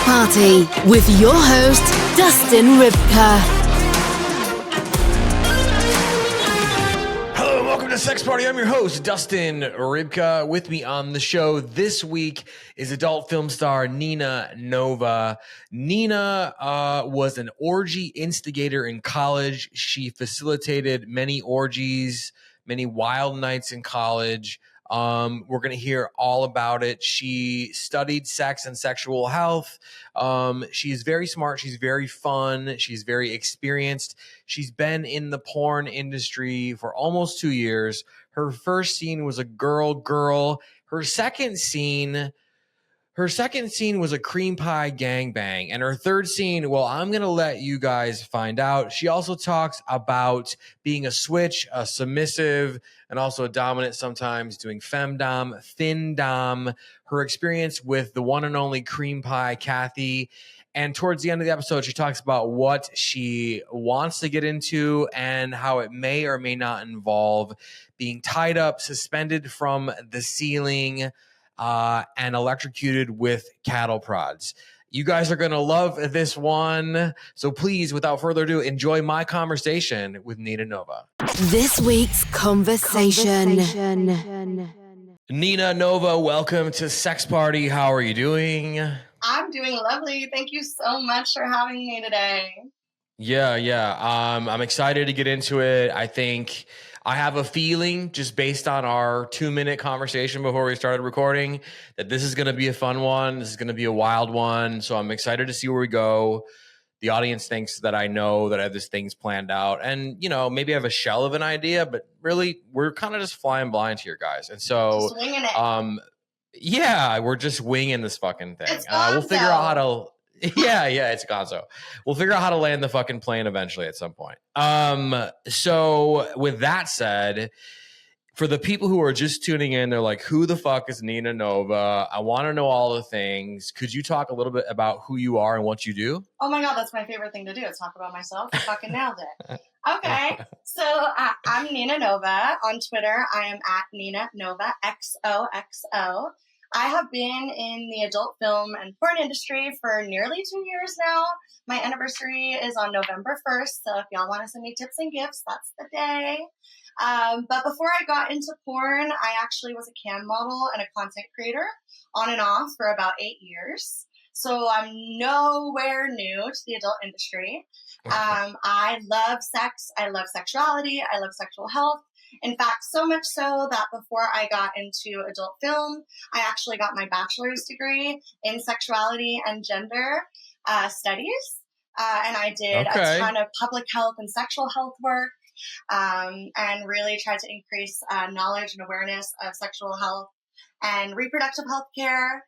Party with your host, Dustin Rybka. Hello and welcome to Sex Party. I'm your host, Dustin Rybka. With me on the show this week is adult film star Nina Nova. Nina was an orgy instigator in college. She facilitated many orgies, many wild nights in college. We're going to hear all about it. She studied sex and sexual health. She's very smart. She's very fun. She's very experienced. She's been in the porn industry for almost 2 years. Her first scene was a girl. Her second scene was a cream pie gangbang. And her third scene, well, I'm going to let you guys find out. She also talks about being a switch, a submissive, and also a dominant sometimes, doing femdom, findom, her experience with the one and only Cream Pie Cathy. And towards the end of the episode, she talks about what she wants to get into and how it may or may not involve being tied up, suspended from the ceiling, and electrocuted with cattle prods. You guys are going to love this one. So please, without further ado, enjoy my conversation with Nina Nova. This week's conversation. Nina Nova, welcome to Sex Party. How are you doing? I'm doing lovely. Thank you so much for having me today. Yeah. I'm excited to get into it. I have a feeling, just based on our 2-minute conversation before we started recording, that this is going to be a fun one. This is going to be a wild one. So I'm excited to see where we go. The audience thinks that I know that I have this things planned out. And, maybe I have a shell of an idea, but really, we're kind of just flying blind here, guys. And so, just winging it. Yeah, we're just winging this fucking thing. It's We'll figure out how to... Yeah, it's gonzo. We'll figure out how to land the fucking plane eventually at some point. So with that said, for the people who are just tuning in, they're like, who the fuck is Nina Nova? I want to know all the things. Could you talk a little bit about who you are and what you do? Oh my God, that's my favorite thing to do, is talk about myself. I fucking nailed it. Okay, so I'm Nina Nova. On Twitter, I am at Nina Nova, XOXO. I have been in the adult film and porn industry for nearly 2 years now. My anniversary is on November 1st, so if y'all want to send me tips and gifts, that's the day. But before I got into porn, I actually was a cam model and a content creator on and off for about 8 years. So I'm nowhere new to the adult industry. I love sex. I love sexuality. I love sexual health. In fact, so much so that before I got into adult film, I actually got my bachelor's degree in sexuality and gender studies. And I did a ton of public health and sexual health work, and really tried to increase knowledge and awareness of sexual health and reproductive health care.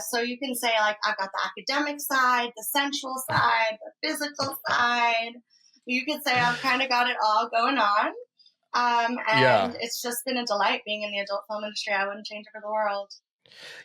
So you can say, like, I've got the academic side, the sensual side, the physical side. You can say I've kind of got it all going on. It's just been a delight being in the adult film industry. I wouldn't change it for the world.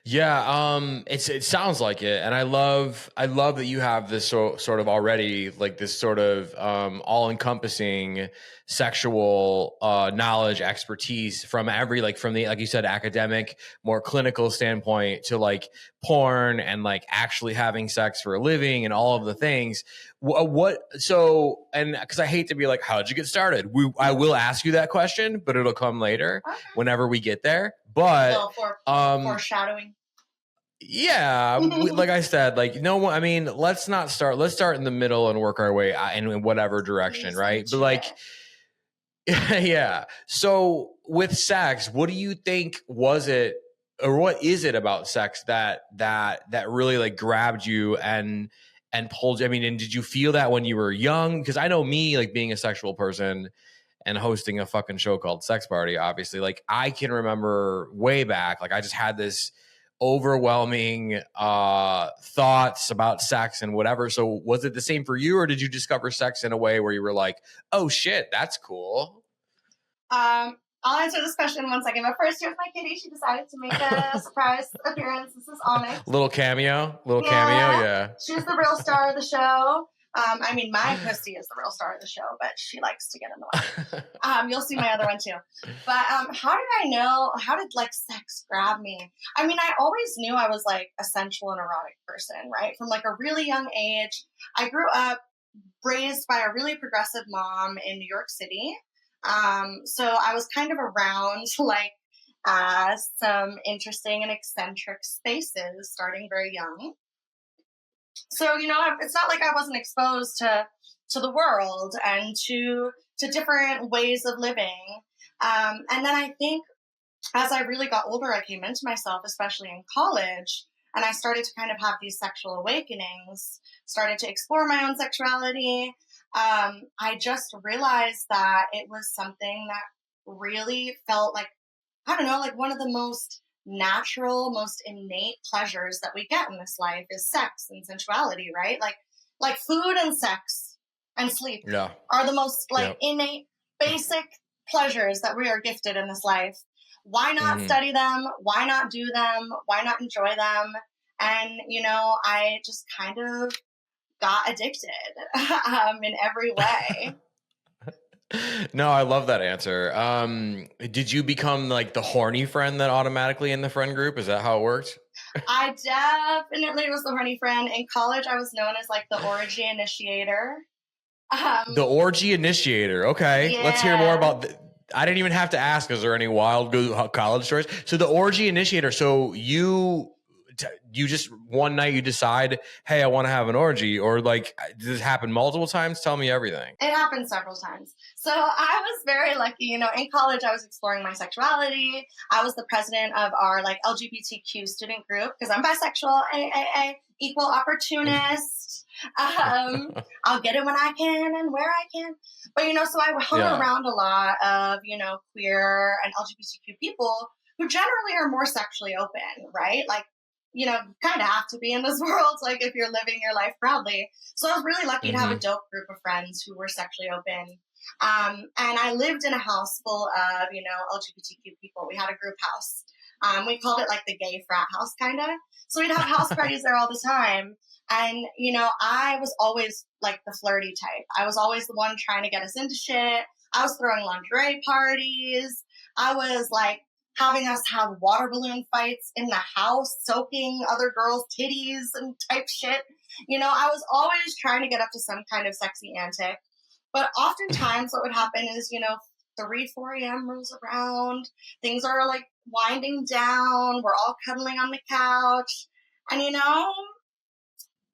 Yeah, it sounds like it, and I love that you have this sort of already, like, this sort of all-encompassing sexual knowledge, expertise from every, like, from the, like you said, academic, more clinical standpoint to, like, porn and, like, actually having sex for a living and all of the things. And because I hate to be like, how'd you get started? I will ask you that question, but it'll come later whenever we get there. But foreshadowing. Yeah, like I said, like, no one. I mean, let's start in the middle and work our way in whatever direction, right? But like, yeah. So with sex, what do you think was it, or what is it about sex that really, like, grabbed you and pulled you? I mean, and did you feel that when you were young? Because I know me, like, being a sexual person and hosting a fucking show called Sex Party, obviously, like, I can remember way back, like, I just had this overwhelming thoughts about sex and whatever. So was it the same for you, or did you discover sex in a way where you were like, oh shit, that's cool? I'll answer this question in 1 second. But first, here's my kitty. She decided to make a surprise appearance. This is Onyx. Little cameo, yeah. She's the real star of the show. I mean, my pussy is the real star of the show, but she likes to get in the way. You'll see my other one too. But how did I know? How did like sex grab me? I mean, I always knew I was like a sensual and erotic person, right? From like a really young age. I grew up raised by a really progressive mom in New York City. So I was kind of around like some interesting and eccentric spaces starting very young. So, you know, it's not like I wasn't exposed to the world and to different ways of living. And then I think as I really got older, I came into myself, especially in college, and I started to kind of have these sexual awakenings, started to explore my own sexuality. I just realized that it was something that really felt like, I don't know, like one of the most natural, most innate pleasures that we get in this life is sex and sensuality, right? Like food and sex and sleep are the most like innate, basic pleasures that we are gifted in this life. Why not study them? Why not do them? Why not enjoy them? And, you know, I just kind of got addicted in every way. No, I love that answer. Did you become like the horny friend that automatically in the friend group? Is that how it worked? I definitely was the horny friend. In college, I was known as like the orgy initiator. The orgy initiator. Okay. Yeah. Let's hear more about I didn't even have to ask. Is there any wild college stories? So the orgy initiator. So you just one night you decide, hey, I want to have an orgy, or like, does this happen multiple times? Tell me everything. It happened several times. So I was very lucky, you know, in college, I was exploring my sexuality. I was the president of our like LGBTQ student group because I'm bisexual, equal opportunist. I'll get it when I can and where I can. But, you know, so I hung around a lot of, you know, queer and LGBTQ people who generally are more sexually open, right? Like, you know, kind of have to be in this world, like if you're living your life proudly. So I was really lucky to have a dope group of friends who were sexually open. And I lived in a house full of, you know, LGBTQ people. We had a group house. We called it like the gay frat house, kind of. So we'd have house parties there all the time. And, you know, I was always like the flirty type. I was always the one trying to get us into shit. I was throwing lingerie parties. I was like, having us have water balloon fights in the house, soaking other girls' titties and type shit. You know, I was always trying to get up to some kind of sexy antic. But oftentimes what would happen is, you know, 3, 4 a.m. rolls around. Things are like winding down. We're all cuddling on the couch. And, you know,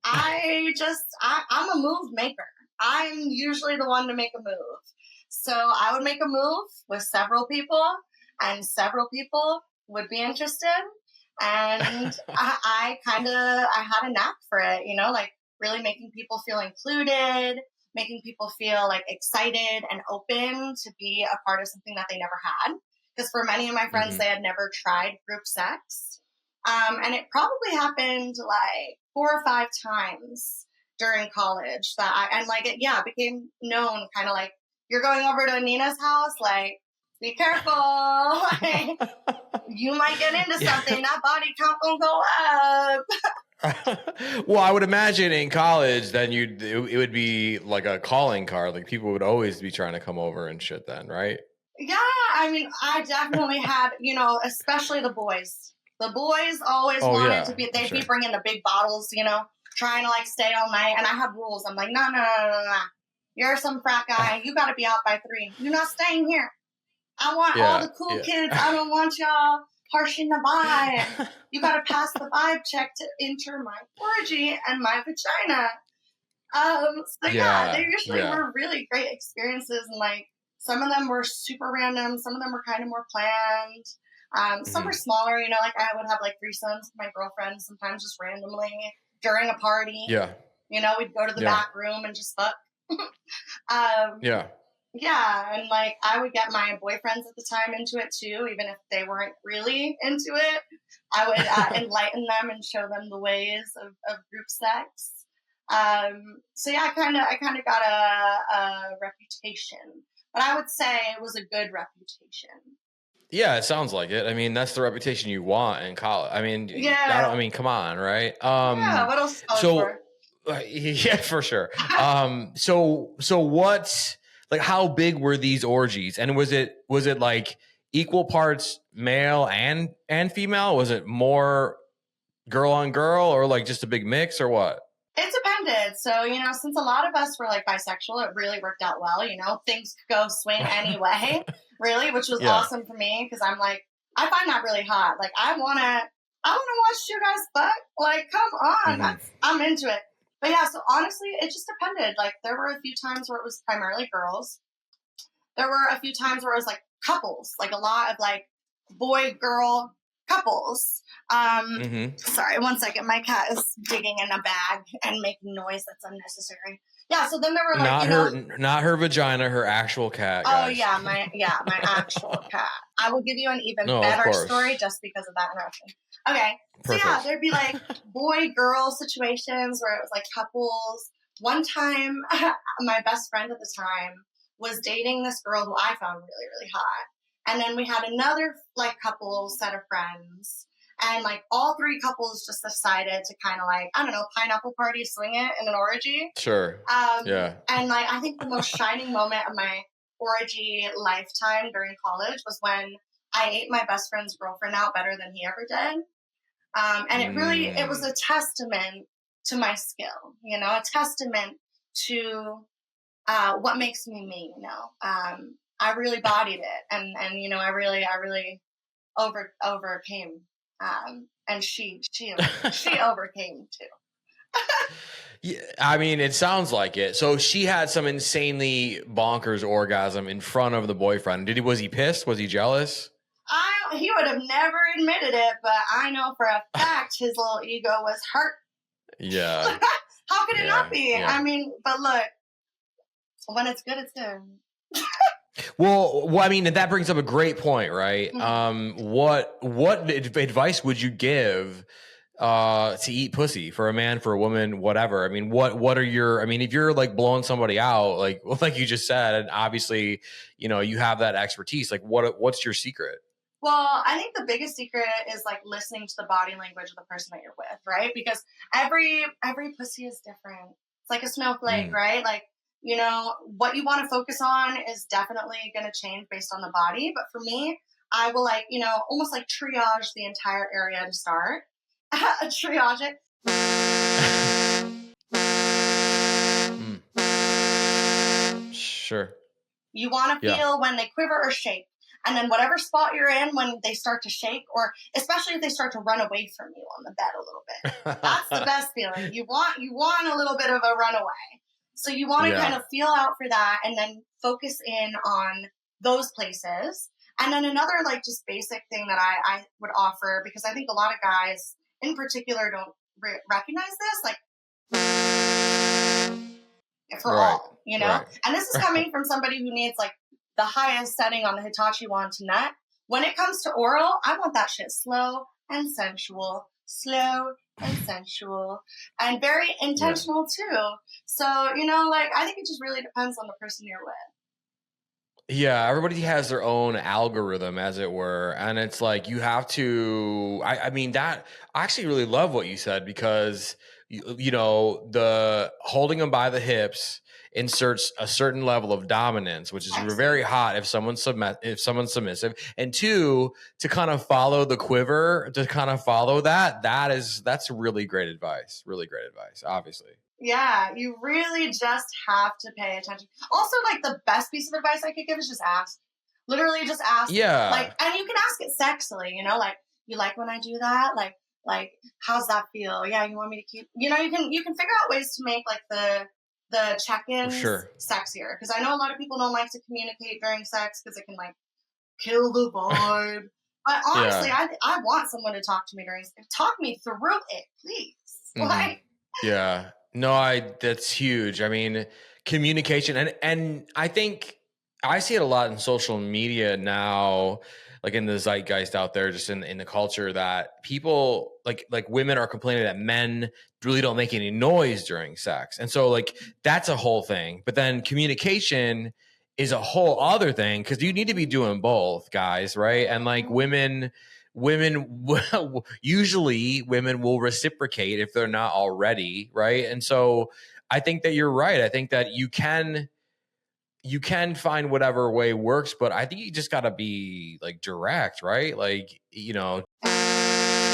I'm a move maker. I'm usually the one to make a move. So I would make a move with several people. And several people would be interested. And I had a knack for it, you know, like really making people feel included, making people feel like excited and open to be a part of something that they never had. Because for many of my friends, they had never tried group sex. And it probably happened like 4 or 5 times during college it became known kind of like, you're going over to Nina's house, like, be careful. Like, you might get into something. That body count gonna go up. Well, I would imagine in college, then it would be like a calling card. Like people would always be trying to come over and shit then, right? Yeah, I mean, I definitely had, you know, especially the boys. The boys always wanted to be, they'd be bringing the big bottles, you know, trying to like stay all night. And I had rules. I'm like, no. You're some frat guy. You got to be out by 3. You're not staying here. I want all the cool kids. I don't want y'all harshing the vibe. You got to pass the vibe check to enter my orgy and my vagina. They usually were really great experiences. And like, some of them were super random. Some of them were kind of more planned. Some were smaller, you know, like I would have like threesomes with my girlfriend sometimes just randomly during a party. Yeah. You know, we'd go to the back room and just fuck. Yeah, and like I would get my boyfriends at the time into it too, even if they weren't really into it. I would enlighten them and show them the ways of group sex. So yeah, I kind of got a reputation, but I would say it was a good reputation. Yeah, it sounds like it. I mean, that's the reputation you want in college. I mean, come on, right? What else is college for? Yeah, for sure. So what, like, how big were these orgies? And was it like equal parts male and female? Was it more girl on girl, or like just a big mix, or what? It depended. So, since a lot of us were like bisexual, it really worked out well. Things could go swing anyway, really, which was awesome for me because I'm like, I find that really hot. Like, I wanna watch you guys fuck. Like, come on, I'm into it. But yeah, so honestly, it just depended. Like, there were a few times where it was primarily girls. There were a few times where it was like couples, like a lot of like boy girl couples. Sorry, one second. My cat is digging in a bag and making noise that's unnecessary. Yeah, so then there were like not her vagina, her actual cat. Oh guys. my actual cat. I will give you an even better story just because of that interruption. Okay, Perfect. So yeah, there'd be like boy girl situations where it was like couples. One time, my best friend at the time was dating this girl who I found really, really hot. And then we had another like couple set of friends, and like all three couples just decided to kind of like, I don't know, pineapple party, swing it in an orgy. Sure. Yeah. And like, I think the most shining moment of my orgy lifetime during college was when I ate my best friend's girlfriend out better than he ever did. And it was a testament to my skill, a testament to what makes me me, I really bodied it, and I really overcame, and she overcame too. Yeah, I mean, it sounds like it. So she had some insanely bonkers orgasm in front of the boyfriend. Was he pissed? Was he jealous? He would have never admitted it, but I know for a fact his little ego was hurt. Yeah. How could it not be? Yeah. I mean, but look, when it's good, it's good. Well, I mean, that brings up a great point, right? Mm-hmm. What advice would you give to eat pussy for a man, for a woman, whatever? I mean, what are your? I mean, if you're like blowing somebody out, like you just said, and obviously, you have that expertise. Like, what's your secret? Well, I think the biggest secret is like listening to the body language of the person that you're with, right? Because every pussy is different. It's like a snowflake, right? Like, what you want to focus on is definitely going to change based on the body. But for me, I will like, almost like triage the entire area to start. Triage it. Sure. You want to feel when they quiver or shake. And then whatever spot you're in when they start to shake, or especially if they start to run away from you on the bed a little bit. That's the best feeling. You want a little bit of a runaway. So you want to kind of feel out for that and then focus in on those places. And then another like just basic thing that I would offer, because I think a lot of guys in particular don't recognize this, like for all, Right. And this is coming from somebody who needs like the highest setting on the Hitachi wand to nut. When it comes to oral, I want that shit slow and sensual, and very intentional too. So, I think it just really depends on the person you're with. Yeah, everybody has their own algorithm, as it were. And it's like, you have to, I mean, that, I actually really love what you said, because, the holding them by the hips inserts a certain level of dominance, which is very hot if someone's submissive. And two, to kind of follow the quiver, to kind of follow that's really great advice. Really great advice, obviously. Yeah, you really just have to pay attention. Also, like, the best piece of advice I could give is just ask. Literally just ask. Yeah. Like, and you can ask it sexily, like, you like when I do that? Like, how's that feel? Yeah, you want me to keep, you can figure out ways to make like the check-ins sexier. Because I know a lot of people don't like to communicate during sex because it can like kill the vibe. But honestly, I want someone to talk to me talk me through it, please. Mm-hmm. Like, yeah. No, that's huge. I mean, communication, and I think I see it a lot in social media now, like in the zeitgeist out there, just in the culture, that people like women are complaining that men really don't make any noise during sex. And so like, that's a whole thing. But then communication is a whole other thing, because you need to be doing both, guys. Right. And like women usually women will reciprocate if they're not already, right? And so I think that you're right. I think that you can find whatever way works, but I think you just got to be like direct, right? Like,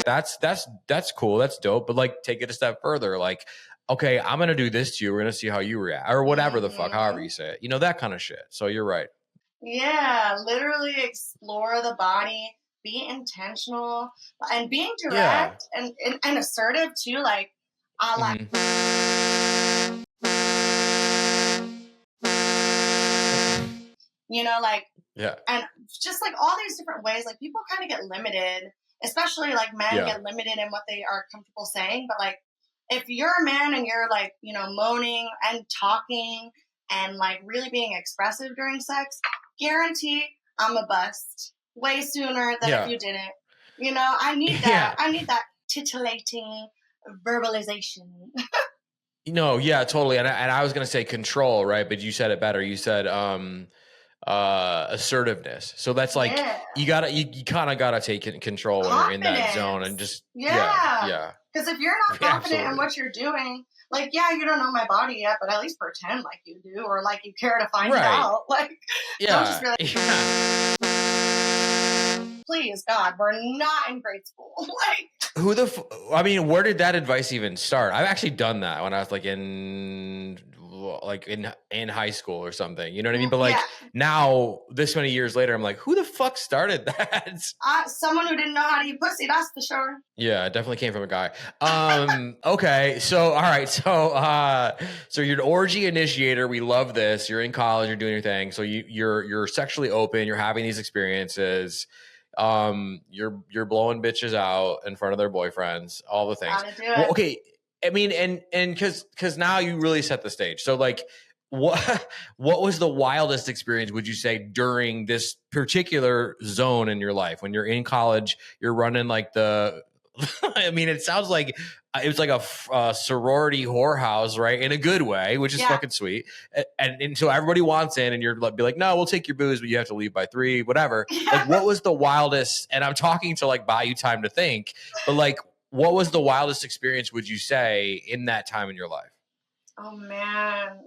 that's cool. That's dope. But like, take it a step further. Like, okay, I'm going to do this to you. We're going to see how you react or whatever the fuck, however you say it, that kind of shit. So you're right. Yeah, literally explore the body, be intentional, and being direct and assertive too. Like, like. Like, and just like all these different ways, like people kind of get limited, especially like men get limited in what they are comfortable saying. But like, if you're a man and you're like, moaning and talking and like really being expressive during sex, guarantee I'm a bust way sooner than if you didn't. I need that. I need that titillating verbalization. Yeah, totally. And I was going to say control, right? But you said it better. You said, assertiveness. So that's like you kind of gotta take control when you're in that zone and just because if you're not confident in what you're doing, like you don't know my body yet, but at least pretend like you do, or like you care to find out. Like don't just be like please God, we're not in grade school. Like where did that advice even start? I've actually done that when I was like in high school or something, you know what I mean? But like now, this many years later, I'm like, who the fuck started that? Someone who didn't know how to eat pussy, that's for sure. Yeah, it definitely came from a guy. Okay, so all right, so you're an orgy initiator. We love this. You're in college. You're doing your thing. So you're sexually open. You're having these experiences. You're blowing bitches out in front of their boyfriends. All the things. Gotta do it. Well, okay. I mean, and because now you really set the stage. So like, what was the wildest experience, would you say, during this particular zone in your life when you're in college? You're running like I mean, it sounds like it was like a sorority whorehouse, right? In a good way, which is fucking sweet. And so everybody wants in, and you're be like, no, we'll take your booze, but you have to leave by 3, whatever. Like, what was the wildest? And I'm talking to like buy you time to think, but like, what was the wildest experience, would you say, in that time in your life? Oh man,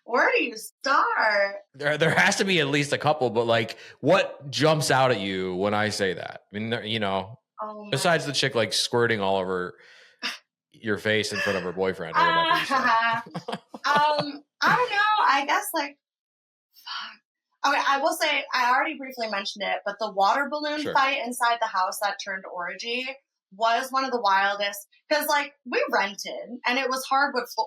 where do you start? There has to be at least a couple, but like, what jumps out at you when I say that? I mean, besides the chick like squirting all over your face in front of her boyfriend or whatever. I don't know. I guess like, fuck. Okay, I will say I already briefly mentioned it, but the water balloon fight inside the house that turned orgy was one of the wildest, because like we rented and it was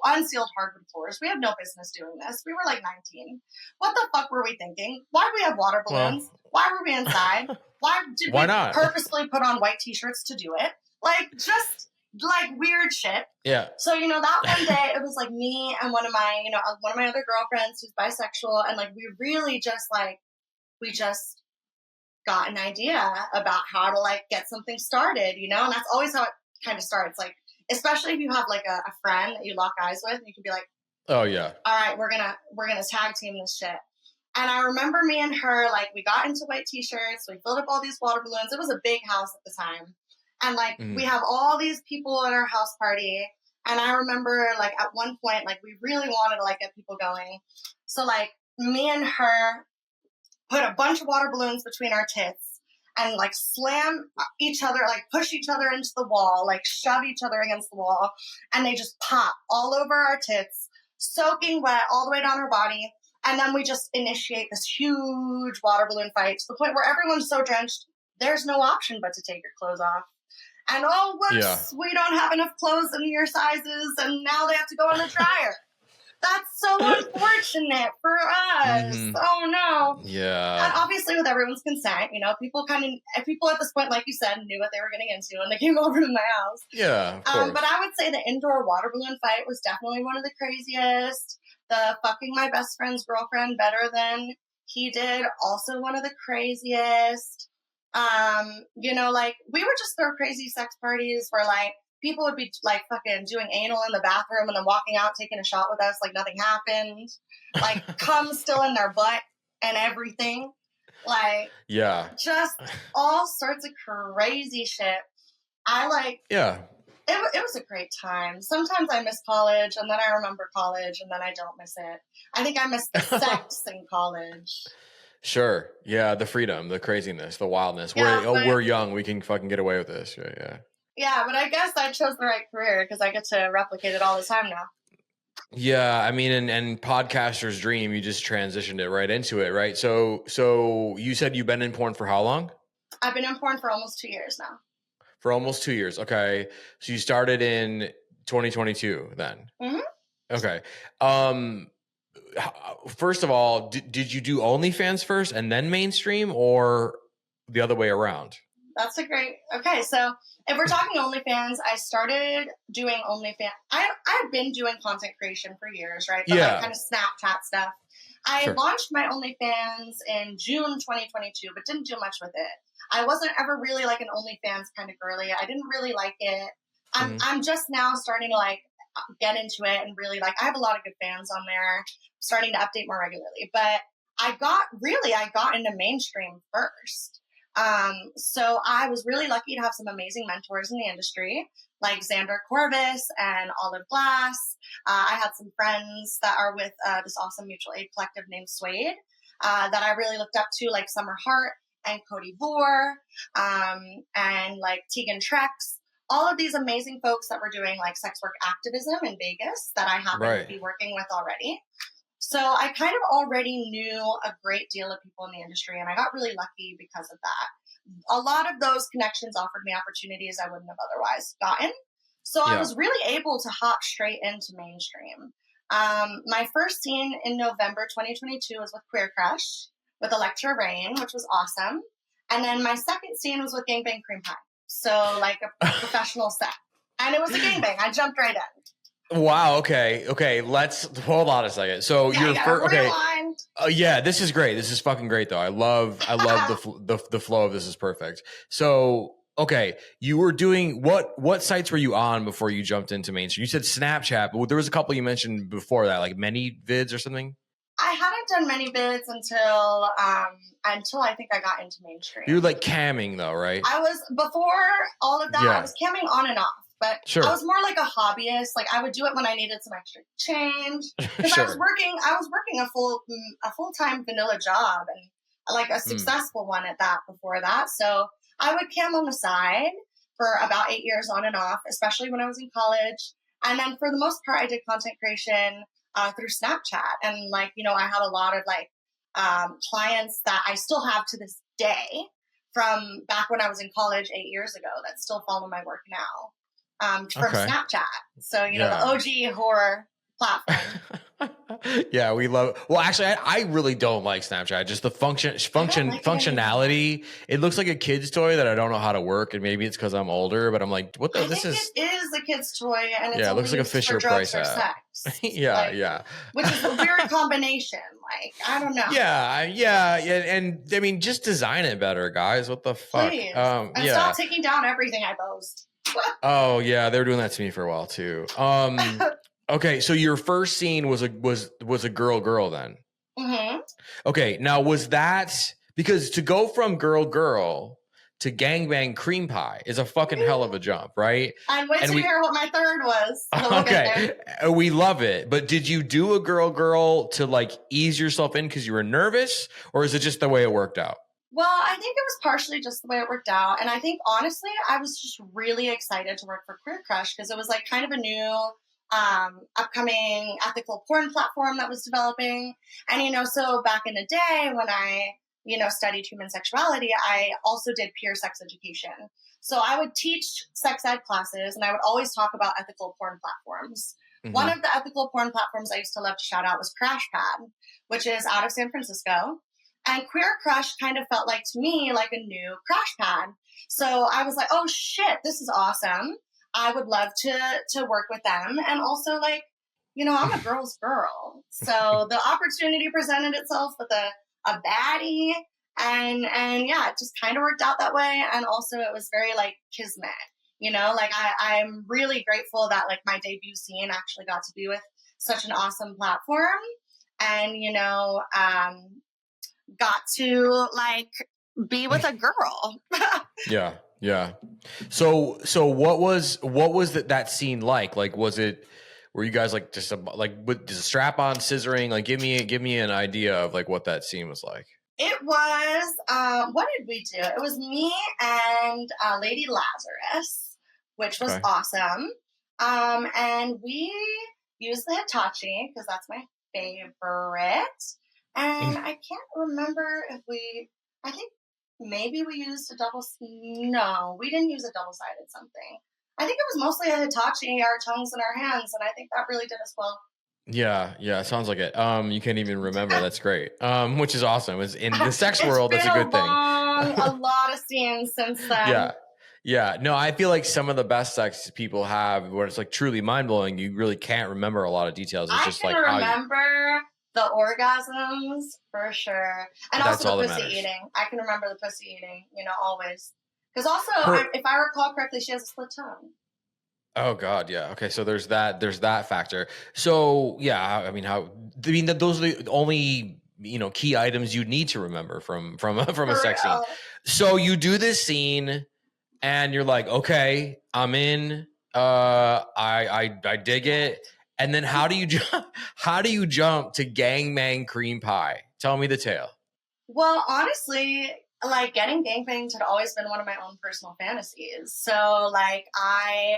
unsealed hardwood floors. We had no business doing this. We were like 19. What the fuck were we thinking? Why do we have water balloons? Why were we inside? Why did we not? purposely put on white t-shirts to do it? Like, just like weird shit. Yeah. So that one day it was like me and one of my other girlfriends who's bisexual, and like we really just got an idea about how to like get something started, and that's always how it kind of starts. Like, especially if you have like a friend that you lock eyes with, and you can be like, oh yeah, all right, we're gonna tag team this shit. And I remember me and her, like, we got into white t-shirts, we filled up all these water balloons. It was a big house at the time, and like we have all these people at our house party. And I remember like at one point, like we really wanted to like get people going, so like me and her put a bunch of water balloons between our tits and like slam each other, like push each other into the wall, like shove each other against the wall. And they just pop all over our tits, soaking wet all the way down our body. And then we just initiate this huge water balloon fight to the point where everyone's so drenched, there's no option but to take your clothes off. And whoops, we don't have enough clothes in your sizes, and now they have to go in the dryer. That's so unfortunate for us. Oh no. Yeah. And obviously with everyone's consent, people at this point, like you said, knew what they were getting into when they came over to my house. Yeah, of course. But I would say the indoor water balloon fight was definitely one of the craziest. The fucking my best friend's girlfriend better than he did, also one of the craziest. Like we would just throw crazy sex parties where like people would be like fucking doing anal in the bathroom and then walking out, taking a shot with us like nothing happened. Like cum still in their butt and everything. Like, Yeah. just all sorts of crazy shit. Yeah. It was a great time. Sometimes I miss college, and then I remember college, and then I don't miss it. I think I miss the sex in college. Sure. Yeah. The freedom, the craziness, the wildness. Yeah, we're young. We can fucking get away with this. Yeah. Yeah. Yeah, but I guess I chose the right career because I get to replicate it all the time now. Yeah, I mean, and podcaster's dream, you just transitioned it right into it, right? So you said you've been in porn for how long? I've been in porn for almost 2 years now. For almost 2 years. Okay. So you started in 2022 then. Mm-hmm. Okay. First of all, did you do OnlyFans first and then mainstream, or the other way around? That's a great. Okay, so if we're talking OnlyFans, I started doing OnlyFans. I've been doing content creation for years, right? But like kind of Snapchat stuff. I launched my OnlyFans in June 2022, but didn't do much with it. I wasn't ever really like an OnlyFans kind of girly. I didn't really like it. I'm just now starting to like get into it and really like. I have a lot of good fans on there. Starting to update more regularly, but I got into mainstream first. So I was really lucky to have some amazing mentors in the industry, like Xander Corvus and Olive Glass. I had some friends that are with this awesome mutual aid collective named Suede that I really looked up to, like Summer Hart and Cody Vore, and like Tegan Trex. All of these amazing folks that were doing like sex work activism in Vegas that I happen to be working with already. So I kind of already knew a great deal of people in the industry, and I got really lucky because of that. A lot of those connections offered me opportunities I wouldn't have otherwise gotten. So I was really able to hop straight into mainstream. My first scene in November 2022 was with Queer Crush with Electra Rain, which was awesome. And then my second scene was with Gangbang Cream Pie. So like a professional set. And it was a gangbang. I jumped right in. Wow. Okay. Let's hold on a second. So you're first. Okay. Yeah. This is great. This is fucking great, though. I love the flow of this is perfect. So okay, you were doing what sites were you on before you jumped into mainstream? You said Snapchat, but there was a couple you mentioned before that, like many vids or something. I hadn't done many vids until I think I got into mainstream. You were like camming though, right? I was before all of that. Yeah. I was camming on and off. But I was more like a hobbyist. Like I would do it when I needed some extra change because I was working a full-time vanilla job and like a successful one at that before that. So I would cam on the side for about 8 years on and off, especially when I was in college. And then for the most part, I did content creation through Snapchat. And like, you know, I had a lot of like clients that I still have to this day from back when I was in college 8 years ago that still follow my work now. From Snapchat. So, you know, the OG horror platform. Yeah, we love. Well, actually, I really don't like Snapchat. Just the functionality. It looks like a kid's toy that I don't know how to work, and maybe it's because I'm older. But I'm like, what the? It is a kid's toy, and it's it looks like a Fisher Price ad. Yeah. Which is a weird combination. Like, I don't know. Yeah, and I mean, just design it better, guys. What the fuck? Please. And stop taking down everything I post. Oh yeah, they were doing that to me for a while too. Okay, so your first scene was a girl then. Mm-hmm. Okay, now was that because to go from girl to gangbang cream pie is a fucking hell of a jump, right? And wait to hear what my third was. Okay, we love it. But did you do a girl to like ease yourself in because you were nervous, or is it just the way it worked out? Well, I think it was partially just the way it worked out. And I think, honestly, I was just really excited to work for Queer Crush because it was like kind of a new upcoming ethical porn platform that was developing. And, you know, so back in the day when I, you know, studied human sexuality, I also did peer sex education. So I would teach sex ed classes and I would always talk about ethical porn platforms. Mm-hmm. One of the ethical porn platforms I used to love to shout out was CrashPad, which is out of San Francisco. And Queer Crush kind of felt like, to me, like a new crash pad. So I was like, oh, shit, this is awesome. I would love to work with them. And also, like, you know, I'm a girl's girl. So the opportunity presented itself with a baddie. And yeah, it just kind of worked out that way. And also it was very, like, kismet. You know, like, I'm really grateful that, like, my debut scene actually got to be with such an awesome platform. And, you know, got to like be with a girl. Yeah. So what was that scene like? Like, were you guys like just with the strap on scissoring? Like, give me an idea of like what that scene was like. It was, what did we do? It was me and Lady Lazarus, which was Okay. awesome. And we used the Hitachi because that's my favorite. And I can't remember if I think maybe we used no, we didn't use a double-sided something. I think it was mostly a Hitachi, our tongues in our hands, and I think that really did us well. Yeah, it sounds like it. You can't even remember. That's great. Which is awesome. It's in the sex world, that's a good thing. A lot of scenes since then. Yeah. No, I feel like some of the best sex people have, where it's like truly mind blowing, you really can't remember a lot of details. It's just I can remember the orgasms for sure, and also the pussy eating. I can remember the pussy eating, always. Because also, if I recall correctly, she has a split tongue. Oh God, yeah. Okay, so there's that factor. So yeah, those are the only key items you need to remember from a sex scene. So you do this scene, and you're like, okay, I'm in. I dig it. And then how do you jump to gangbang cream pie? Tell me the tale. Well, honestly, like getting gangbanged had always been one of my own personal fantasies. So like I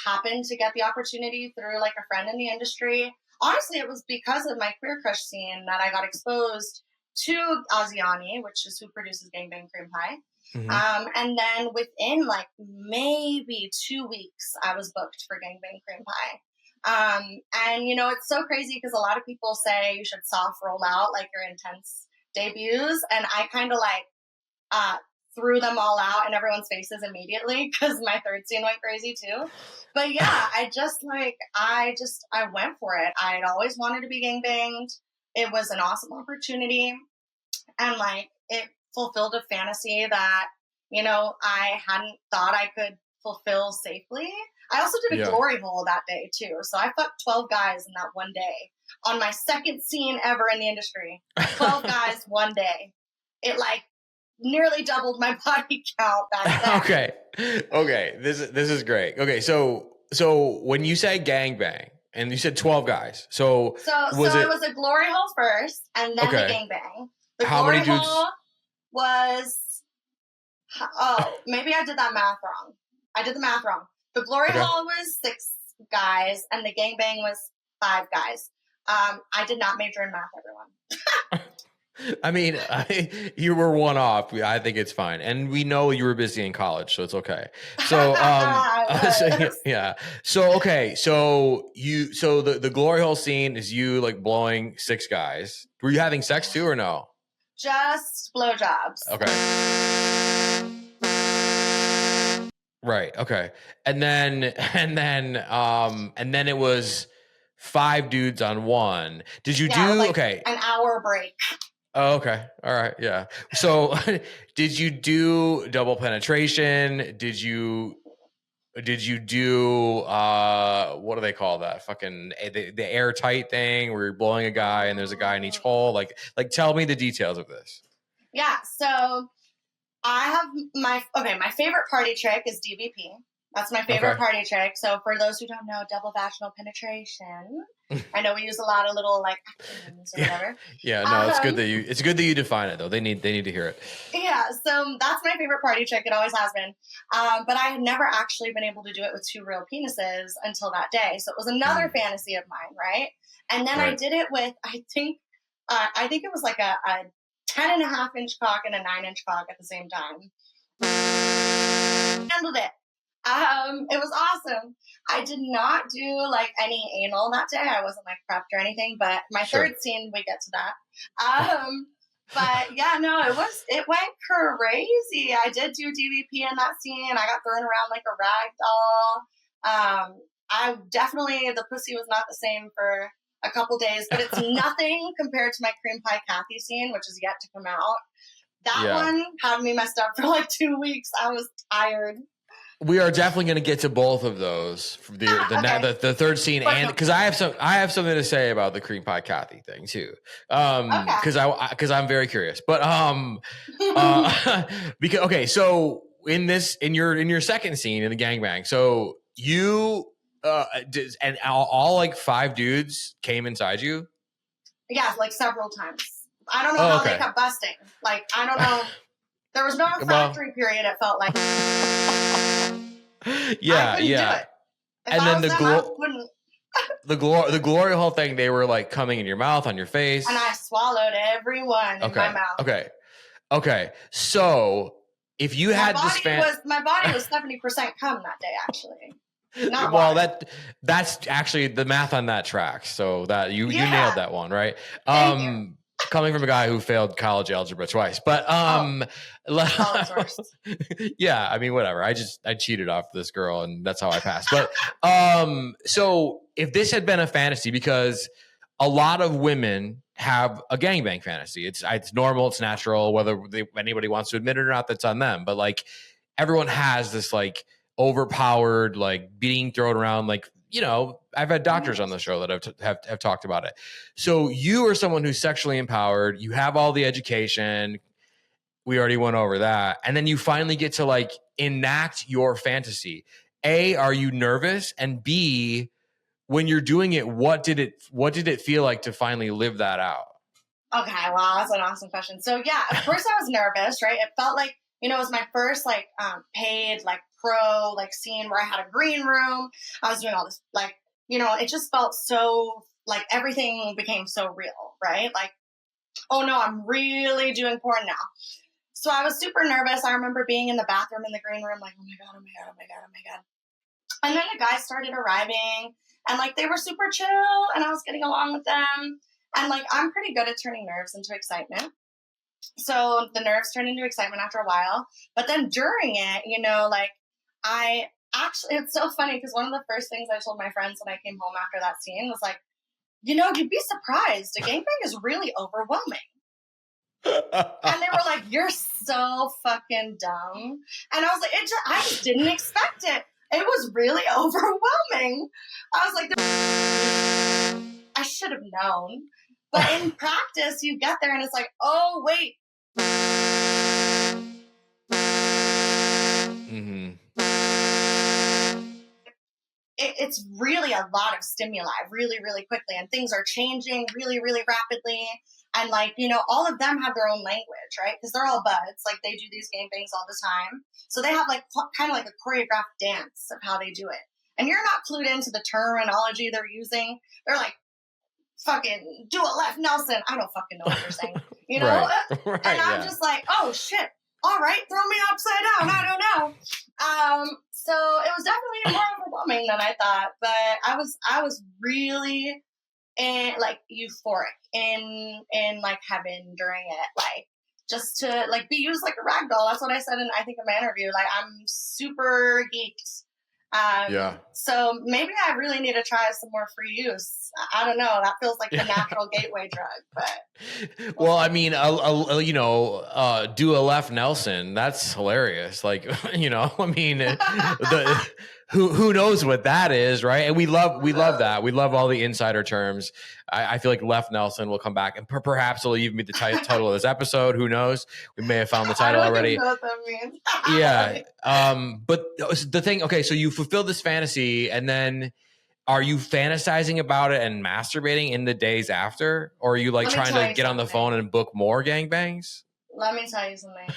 happened to get the opportunity through like a friend in the industry. Honestly, it was because of my queer crush scene that I got exposed to Asiani, which is who produces Gangbang Cream Pie. Mm-hmm. And then within like maybe 2 weeks, I was booked for Gangbang Cream Pie. And it's so crazy because a lot of people say you should soft roll out like your intense debuts, and I kind of like threw them all out in everyone's faces immediately because my third scene went crazy too. But yeah, I went for it. I'd always wanted to be gangbanged. It was an awesome opportunity, and like it fulfilled a fantasy that I hadn't thought I could fulfill safely. I also did a glory hole that day too. So I fucked 12 guys in that one day on my second scene ever in the industry. 12 guys one day. It like nearly doubled my body count back then. Okay. This is great. Okay. So when you say gangbang and you said 12 guys, so it was a glory hole first and then the gangbang. The How glory many dudes? hole was, maybe I did that math wrong. I did the math wrong. The glory hole was 6 guys, and the gangbang was 5 guys. I did not major in math, everyone. I mean, you were one off. I think it's fine, and we know you were busy in college, so it's okay. So, yeah. So okay, so the glory hole scene is you like blowing 6 guys. Were you having sex too, or no? Just blowjobs. Okay. Right. Okay. And then it was 5 dudes on one. Did you do like an hour break? Oh, okay. All right. Yeah. So did you do double penetration? Did you do what do they call that? Fucking the airtight thing where you're blowing a guy and there's a guy in each hole? Like tell me the details of this. Yeah. So I have my favorite party trick is DVP. That's my favorite party trick. So for those who don't know, double vaginal penetration. I know we use a lot of little like acronyms or whatever. Yeah, no, it's good that you define it though. They need to hear it. Yeah, so that's my favorite party trick. It always has been. But I had never actually been able to do it with 2 real penises until that day. So it was another fantasy of mine, right? And then I did it with I think it was like a 10.5-inch cock and a 9-inch cock at the same time. Handled it. It was awesome. I did not do like any anal that day. I wasn't like prepped or anything, but my third scene, we get to that. But yeah, no, it went crazy. I did do DVP in that scene. I got thrown around like a rag doll. The pussy was not the same for a couple days, but it's nothing compared to my Cream Pie Cathy scene, which is yet to come out. That one had me messed up for like 2 weeks. I was tired. We are definitely going to get to both of those from the third scene, and because I have something to say about the Cream Pie Cathy thing too, because I'm very curious. But because so in your second scene in the gangbang, so you and all like 5 dudes came inside you. Yeah, like several times. I don't know how they kept busting. Like I don't know. There was no factory period. It felt like. Yeah. Do it. And then the glory hole thing, they were like coming in your mouth, on your face, and I swallowed every one in my mouth. Okay. So if you had this my body was 70% cum that day, actually. That's actually the math on that track. So that you nailed that one, right? Coming from a guy who failed college algebra twice, but yeah, I mean, whatever. I cheated off this girl, and that's how I passed. But so if this had been a fantasy, because a lot of women have a gangbang fantasy, it's normal, it's natural. Whether anybody wants to admit it or not, that's on them. But like everyone has this like overpowered, like being thrown around, like, you know, I've had doctors on the show that have talked about it. So you are someone who's sexually empowered. You have all the education. We already went over that. And then you finally get to like enact your fantasy. A, are you nervous? And B, when you're doing it, what did it feel like to finally live that out? Okay, wow, that's an awesome question. So yeah, at first I was nervous, right? It felt like, you know, it was my first like paid like pro like scene where I had a green room. I was doing all this like, you know, it just felt so like everything became so real, right? Like, oh no, I'm really doing porn now. So I was super nervous. I remember being in the bathroom in the green room, like, oh my God. And then the guys started arriving and like they were super chill and I was getting along with them. And like, I'm pretty good at turning nerves into excitement. So the nerves turned into excitement after a while. But then during it, you know, like it's so funny because one of the first things I told my friends when I came home after that scene was like, you know, you'd be surprised. A gangbang is really overwhelming. And they were like, you're so fucking dumb. And I was like, I just didn't expect it. It was really overwhelming. I was like, I should have known. But in practice, you get there and it's like, oh, wait. Mm-hmm. It's really a lot of stimuli really, really quickly. And things are changing really, really rapidly. And like, you know, all of them have their own language, right? Because they're all buds. Like they do these gangbangs all the time. So they have like kind of like a choreographed dance of how they do it. And you're not clued into the terminology they're using. They're like, fucking do a left Nelson. I don't fucking know what they're saying, you know? Right, and I'm just like, oh shit. All right, throw me upside down. I don't know. So it was definitely more overwhelming than I thought, but I was really like euphoric in like heaven during it, like just to like be used like a rag doll. That's what I said in I think in my interview. Like I'm super geeked. So maybe I really need to try some more free use. I don't know. That feels like the natural gateway drug, but. Well, I mean, you know, do a left Nelson. That's hilarious. Like, you know, I mean, who knows what that is, right? And we love that. We love all the insider terms. I feel like left Nelson will come back, and perhaps it'll even be the title of this episode. Who knows? We may have found the title already. I don't know what that means. Yeah. But the thing, okay, so you fulfill this fantasy, and then are you fantasizing about it and masturbating in the days after? Or are you like trying to get on the phone and book more gangbangs? Let me tell you something.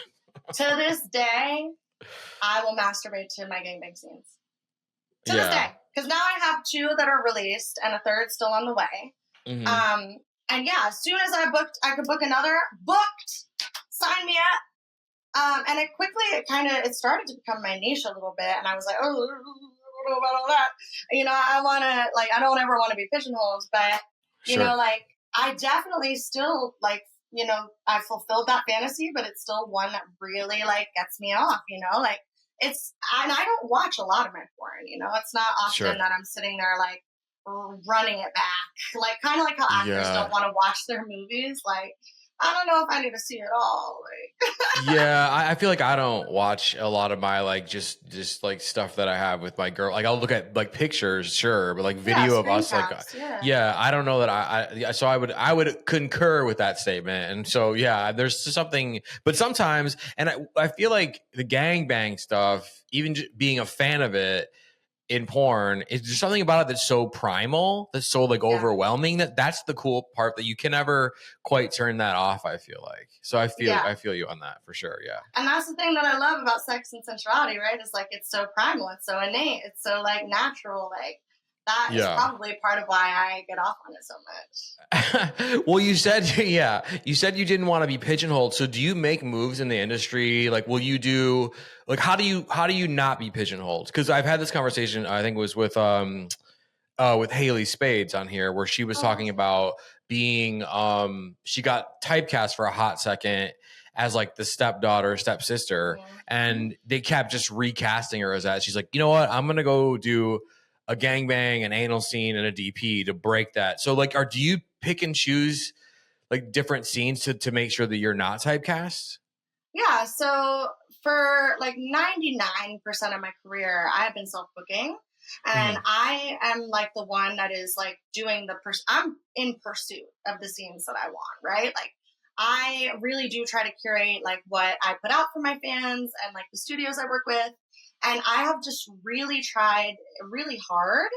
To this day, I will masturbate to my gangbang scenes. To this day. Because now I have 2 that are released and a 3rd still on the way. Mm-hmm. And yeah, as soon as I could book another, sign me up. And it started to become my niche a little bit. And I was like, oh, about all that, you know, I don't ever want to be pigeonholed, but you know, like I definitely still like, you know, I fulfilled that fantasy, but it's still one that really like gets me off, you know, like and I don't watch a lot of my porn, you know, it's not often that I'm sitting there like running it back, like kind of like how actors don't want to watch their movies, like I don't know if I need to see it all. Like, Yeah, I feel like I don't watch a lot of my like just like stuff that I have with my girl. Like I'll look at like pictures, sure, but like yeah, video of screen us, like caps, yeah. yeah, I don't know that so I would concur with that statement. And so yeah, there's something, but sometimes, and I feel like the gangbang stuff, even being a fan of it in porn, is just something about it that's so primal, that's so like Yeah. overwhelming, that's the cool part that you can never quite turn that off, I feel like. So I feel you on that for sure. Yeah. And that's the thing that I love about sex and sensuality, right? It's like it's so primal, it's so innate, it's so like natural. Like that is Yeah. probably part of why I get off on it so much. Well, you said you didn't want to be pigeonholed. So do you make moves in the industry? Like, will you do like how do you not be pigeonholed? Because I've had this conversation, I think it was with Haley Spades on here, where she was talking about being she got typecast for a hot second as like the stepdaughter, stepsister, and they kept just recasting her as that. She's like, you know what? I'm gonna go do a gangbang, an anal scene, and a DP to break that. So like, do you pick and choose like different scenes to make sure that you're not typecast? Yeah, so for like 99% of my career, I have been self-booking. And I am like the one that is like doing I'm in pursuit of the scenes that I want, right? Like I really do try to curate like what I put out for my fans and like the studios I work with. And I have just really tried really hard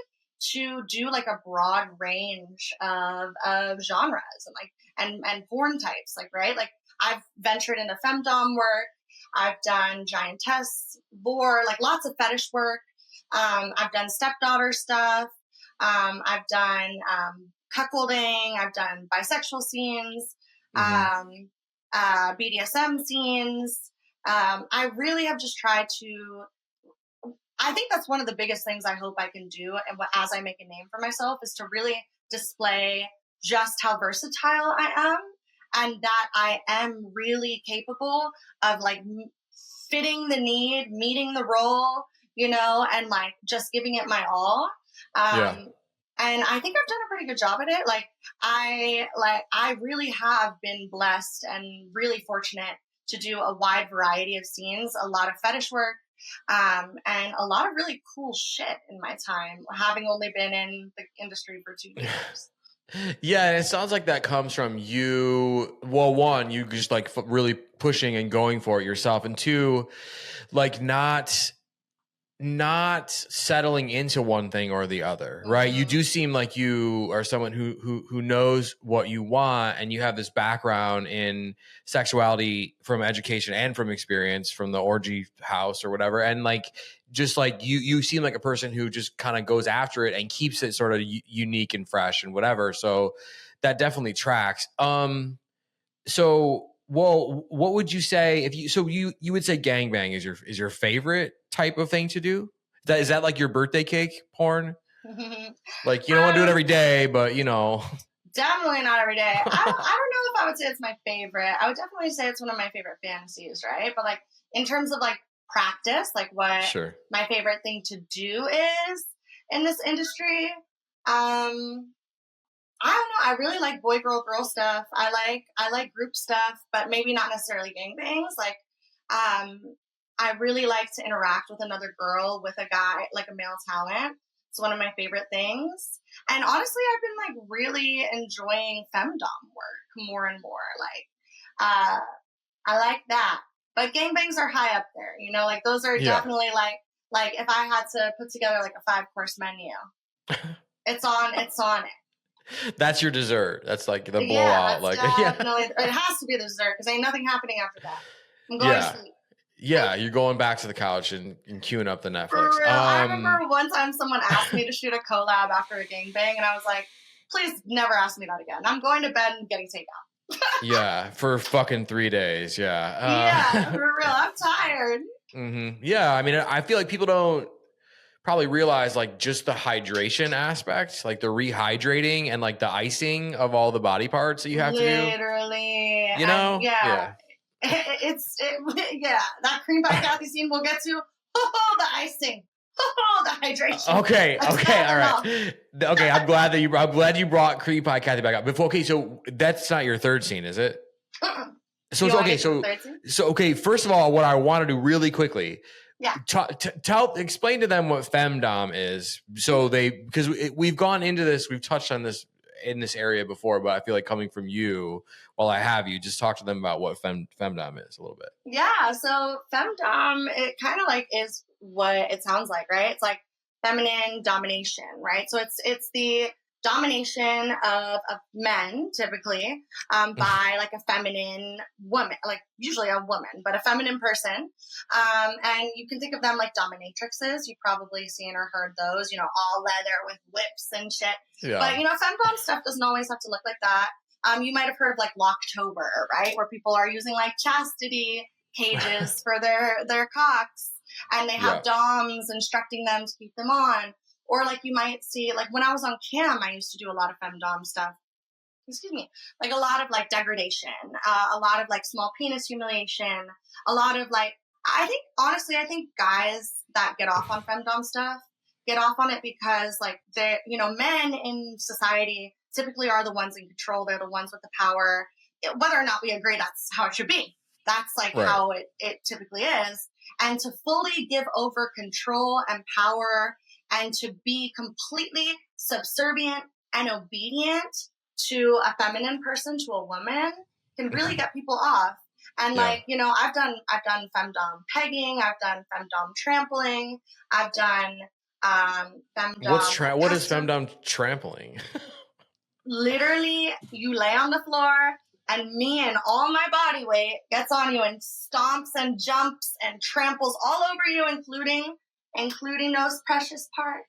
to do like a broad range of genres and like and porn types, like, right? Like I've ventured into Femdom work. I've done giantess, vor, like lots of fetish work. I've done stepdaughter stuff. I've done cuckolding. I've done bisexual scenes, BDSM scenes. I really have just tried to. I think that's one of the biggest things I hope I can do, and as I make a name for myself, is to really display just how versatile I am, and that I am really capable of like fitting the need, meeting the role, you know, and like just giving it my all. And I think I've done a pretty good job at it. I really have been blessed and really fortunate to do a wide variety of scenes, a lot of fetish work, and a lot of really cool shit in my time, having only been in the industry for 2 years. Yeah, and it sounds like that comes from you. Well, one, you just like really pushing and going for it yourself, and two, like not settling into one thing or the other, right? You do seem like you are someone who knows what you want, and you have this background in sexuality from education and from experience from the Orgy house or whatever, and like just like you seem like a person who just kind of goes after it and keeps it sort of unique and fresh and whatever. So that definitely tracks. So, well, what would you say if you would say gangbang is your favorite type of thing to do? Is that like your birthday cake porn? Like you don't want to do it every day, but you know. Definitely not every day. I don't know if I would say it's my favorite. I would definitely say it's one of my favorite fantasies, right? But like in terms of like practice, like what my favorite thing to do is in this industry, I don't know. I really like boy, girl stuff. I like group stuff, but maybe not necessarily gangbangs. Like, I really like to interact with another girl, with a guy, like a male talent. It's one of my favorite things. And honestly, I've been like really enjoying femdom work more and more. Like, I like that. But gangbangs are high up there, you know, like those are definitely like if I had to put together like a 5-course menu, it's on it. That's your dessert. That's like the blowout. Yeah, like definitely. It has to be the dessert because ain't nothing happening after that. I'm going to sleep. Yeah, you're going back to the couch and queuing up the Netflix. For real. I remember one time someone asked me to shoot a collab after a gangbang, and I was like, please never ask me that again. I'm going to bed and getting takeout. Yeah, for fucking 3 days. Yeah. Yeah, for real. I'm tired. Yeah, I mean, I feel like people don't probably realize like just the hydration aspect, like the rehydrating and like the icing of all the body parts that you have to do. Literally. You know? Yeah. That Cream Pie Cathy scene we'll get to. Oh, the icing. Oh, the hydration. Okay, all right. Okay, I'm glad you brought Cream Pie Cathy back up. So that's not your third scene, is it? So You it's wanna okay. get to the third scene? So okay. First of all, what I want to do really quickly, Yeah. explain to them what Femdom is. So because we've gone into this, we've touched on this in this area before, but I feel like coming from you, while I have you, just talk to them about what Femdom is a little bit. Yeah, so femdom, it kind of like is what it sounds like, right? It's like feminine domination, right? So it's the domination of men typically by like a feminine woman, like usually a woman, but a feminine person. And you can think of them like dominatrixes. You've probably seen or heard those, all leather with whips and shit. Yeah. But femdom stuff doesn't always have to look like that. You might have heard of like Locktober, right? Where people are using like chastity cages for their cocks, and they have doms instructing them to keep them on. Or like you might see, like when I was on cam, I used to do a lot of femdom stuff. Excuse me, like a lot of like degradation, a lot of like small penis humiliation, a lot of like, I think guys that get off on femdom stuff get off on it because like they, men in society typically are the ones in control. They're the ones with the power. Whether or not we agree that's how it should be. That's like how it typically is. And to fully give over control and power and to be completely subservient and obedient to a feminine person, to a woman, can really get people off. And like, I've done femdom pegging, I've done femdom trampling, I've done femdom. What is femdom trampling? Literally, you lay on the floor and me and all my body weight gets on you and stomps and jumps and tramples all over you, including those precious parts.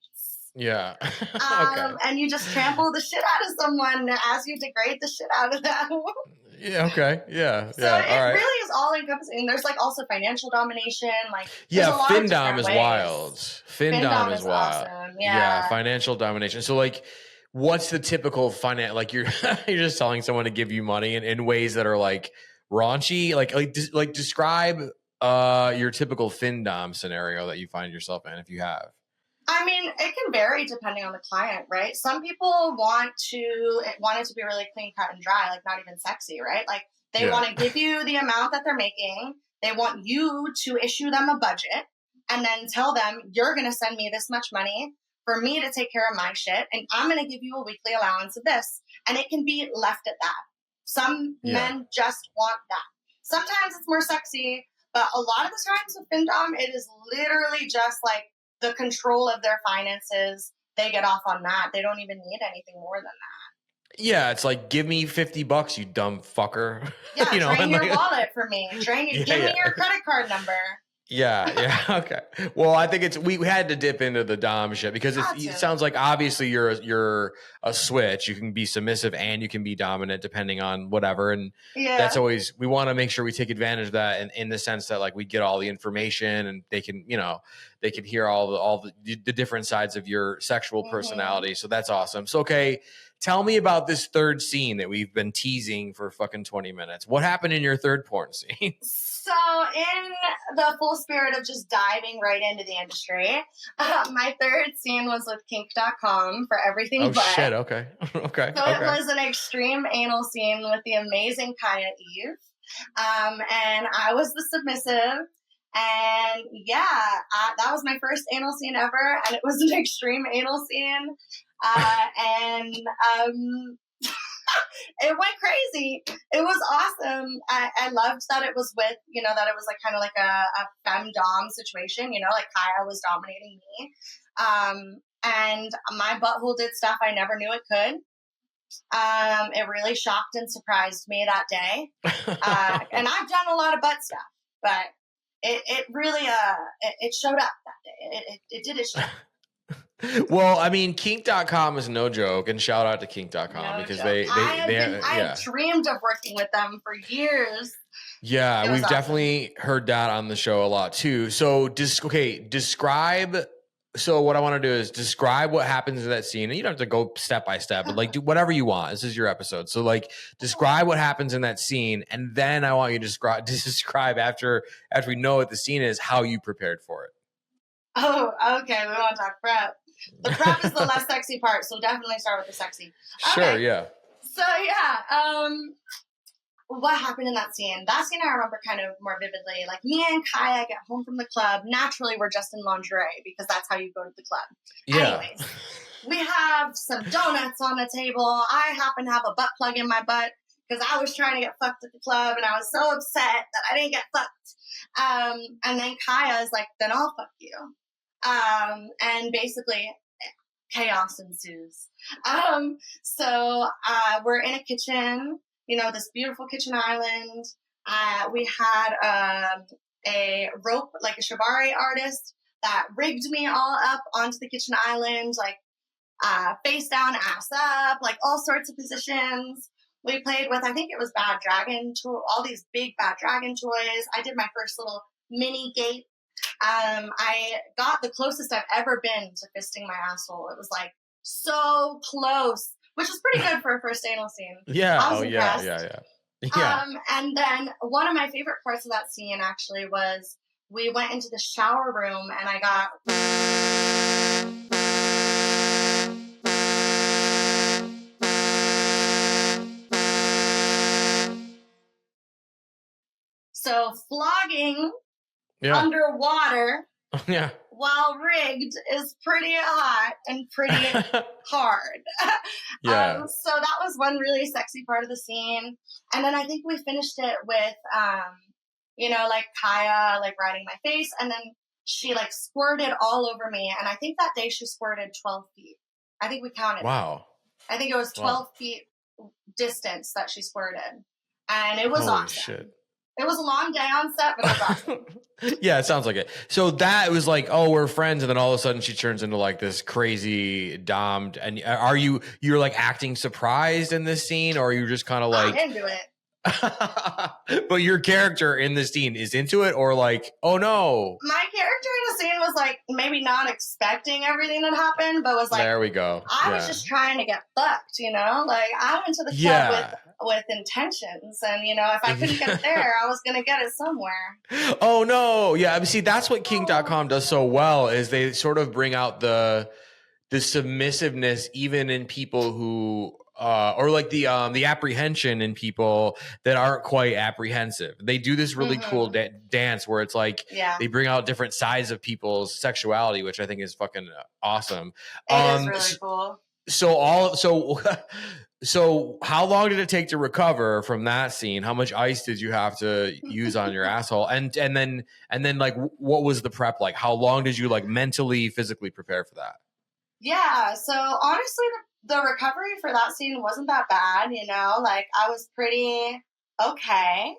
Yeah. Okay. And you just trample the shit out of someone as you degrade the shit out of them. Yeah. Okay. Yeah. So it really is all encompassing. There's like also financial domination. Like Femdom is wild. Femdom is wild. Awesome. Yeah. Financial domination. So like, what's the typical like you're you're just telling someone to give you money in ways that are like raunchy? Like describe your typical Femdom scenario that you find yourself in, if you have. I mean, it can vary depending on the client, right? Some people want it to be really clean, cut, and dry, like not even sexy, right? Like they want to give you the amount that they're making. They want you to issue them a budget and then tell them, you're going to send me this much money for me to take care of my shit, and I'm going to give you a weekly allowance of this. And it can be left at that. Some men just want that. Sometimes it's more sexy, but a lot of the times with Femdom, it is literally just like the control of their finances. They get off on that. They don't even need anything more than that. Yeah, it's like, give me $50, you dumb fucker. Yeah, drain your wallet for me. Give me your credit card number. Yeah. Okay. Well, I think we had to dip into the dom shit because it sounds like obviously you're a switch. You can be submissive and you can be dominant depending on whatever. And that's always, we want to make sure we take advantage of that in the sense that like we get all the information and they can hear all the different sides of your sexual personality. So that's awesome. So, okay. Tell me about this third scene that we've been teasing for fucking 20 minutes. What happened in your third porn scene? So in the full spirit of just diving right into the industry, my third scene was with kink.com for everything but. Oh, shit. Okay. Okay. So it was an extreme anal scene with the amazing Kaya Eve. And I was the submissive. And that was my first anal scene ever. And it was an extreme anal scene. It went crazy. It was awesome. I loved that it was with, that it was like kind of like a femdom situation, like Kaya was dominating me. And my butthole did stuff I never knew it could. It really shocked and surprised me that day. And I've done a lot of butt stuff, but it really, it showed up that day. It did its job. Well, I mean, kink.com is no joke, and shout out to kink.com because I have dreamed of working with them for years. Yeah, we've definitely heard that on the show a lot too. So describe. So what I want to do is describe what happens in that scene, and you don't have to go step by step, but like do whatever you want. This is your episode. So like describe what happens in that scene, and then I want you to describe after we know what the scene is, how you prepared for it. Oh, okay. We want to talk prep. The prep is the less sexy part, so definitely start with the sexy. Okay. Sure, yeah. So what happened in that scene? That scene I remember kind of more vividly. Like, me and Kaya get home from the club. Naturally, we're just in lingerie because that's how you go to the club. Yeah. Anyways, we have some donuts on the table. I happen to have a butt plug in my butt because I was trying to get fucked at the club, and I was so upset that I didn't get fucked. And then Kaya's like, then I'll fuck you. And basically, chaos ensues. So we're in a kitchen, you know, this beautiful kitchen island. We had a rope, like a shibari artist, that rigged me all up onto the kitchen island, like face down, ass up, like all sorts of positions. We played with, I think it was Bad Dragon, all these big Bad Dragon toys. I did my first little mini gate. I got the closest I've ever been to fisting my asshole. It was like so close, which is pretty good for a first anal scene. Yeah. I was impressed. Yeah. And then one of my favorite parts of that scene actually was we went into the shower room and I got... So flogging underwater while rigged is pretty hot and pretty hard. Yeah. So that was one really sexy part of the scene. And then I think we finished it with, you know, like Kaya, like riding my face. And then she like squirted all over me. And I think that day she squirted 12 feet. I think we counted. Wow. I think it was 12 feet distance that she squirted. And it was Holy awesome. Shit. It was a long day on set, but it was awesome. Yeah, it sounds like it. So that was like, oh, we're friends, and then all of a sudden she turns into like this crazy dom. And you're like acting surprised in this scene, or are you just kind of like I'm into it? But your character in this scene is into it, or like, oh no. My character in the scene was like maybe not expecting everything that happened, but was like, there we go. I was just trying to get fucked, you know? Like, I went to the club with intentions, and you know, if I couldn't get it there, I was gonna get it somewhere. Oh no. Yeah, I mean, see, that's what kink.com does so well, is they sort of bring out the submissiveness even in people who or like the apprehension in people that aren't quite apprehensive. They do this really cool dance where it's like they bring out different sides of people's sexuality, which I think is fucking awesome. It is really cool. So how long did it take to recover from that scene? How much ice did you have to use on your asshole? And then like, what was the prep like? How long did you like mentally, physically prepare for that? Yeah. So honestly, the recovery for that scene wasn't that bad. You know, like I was pretty okay.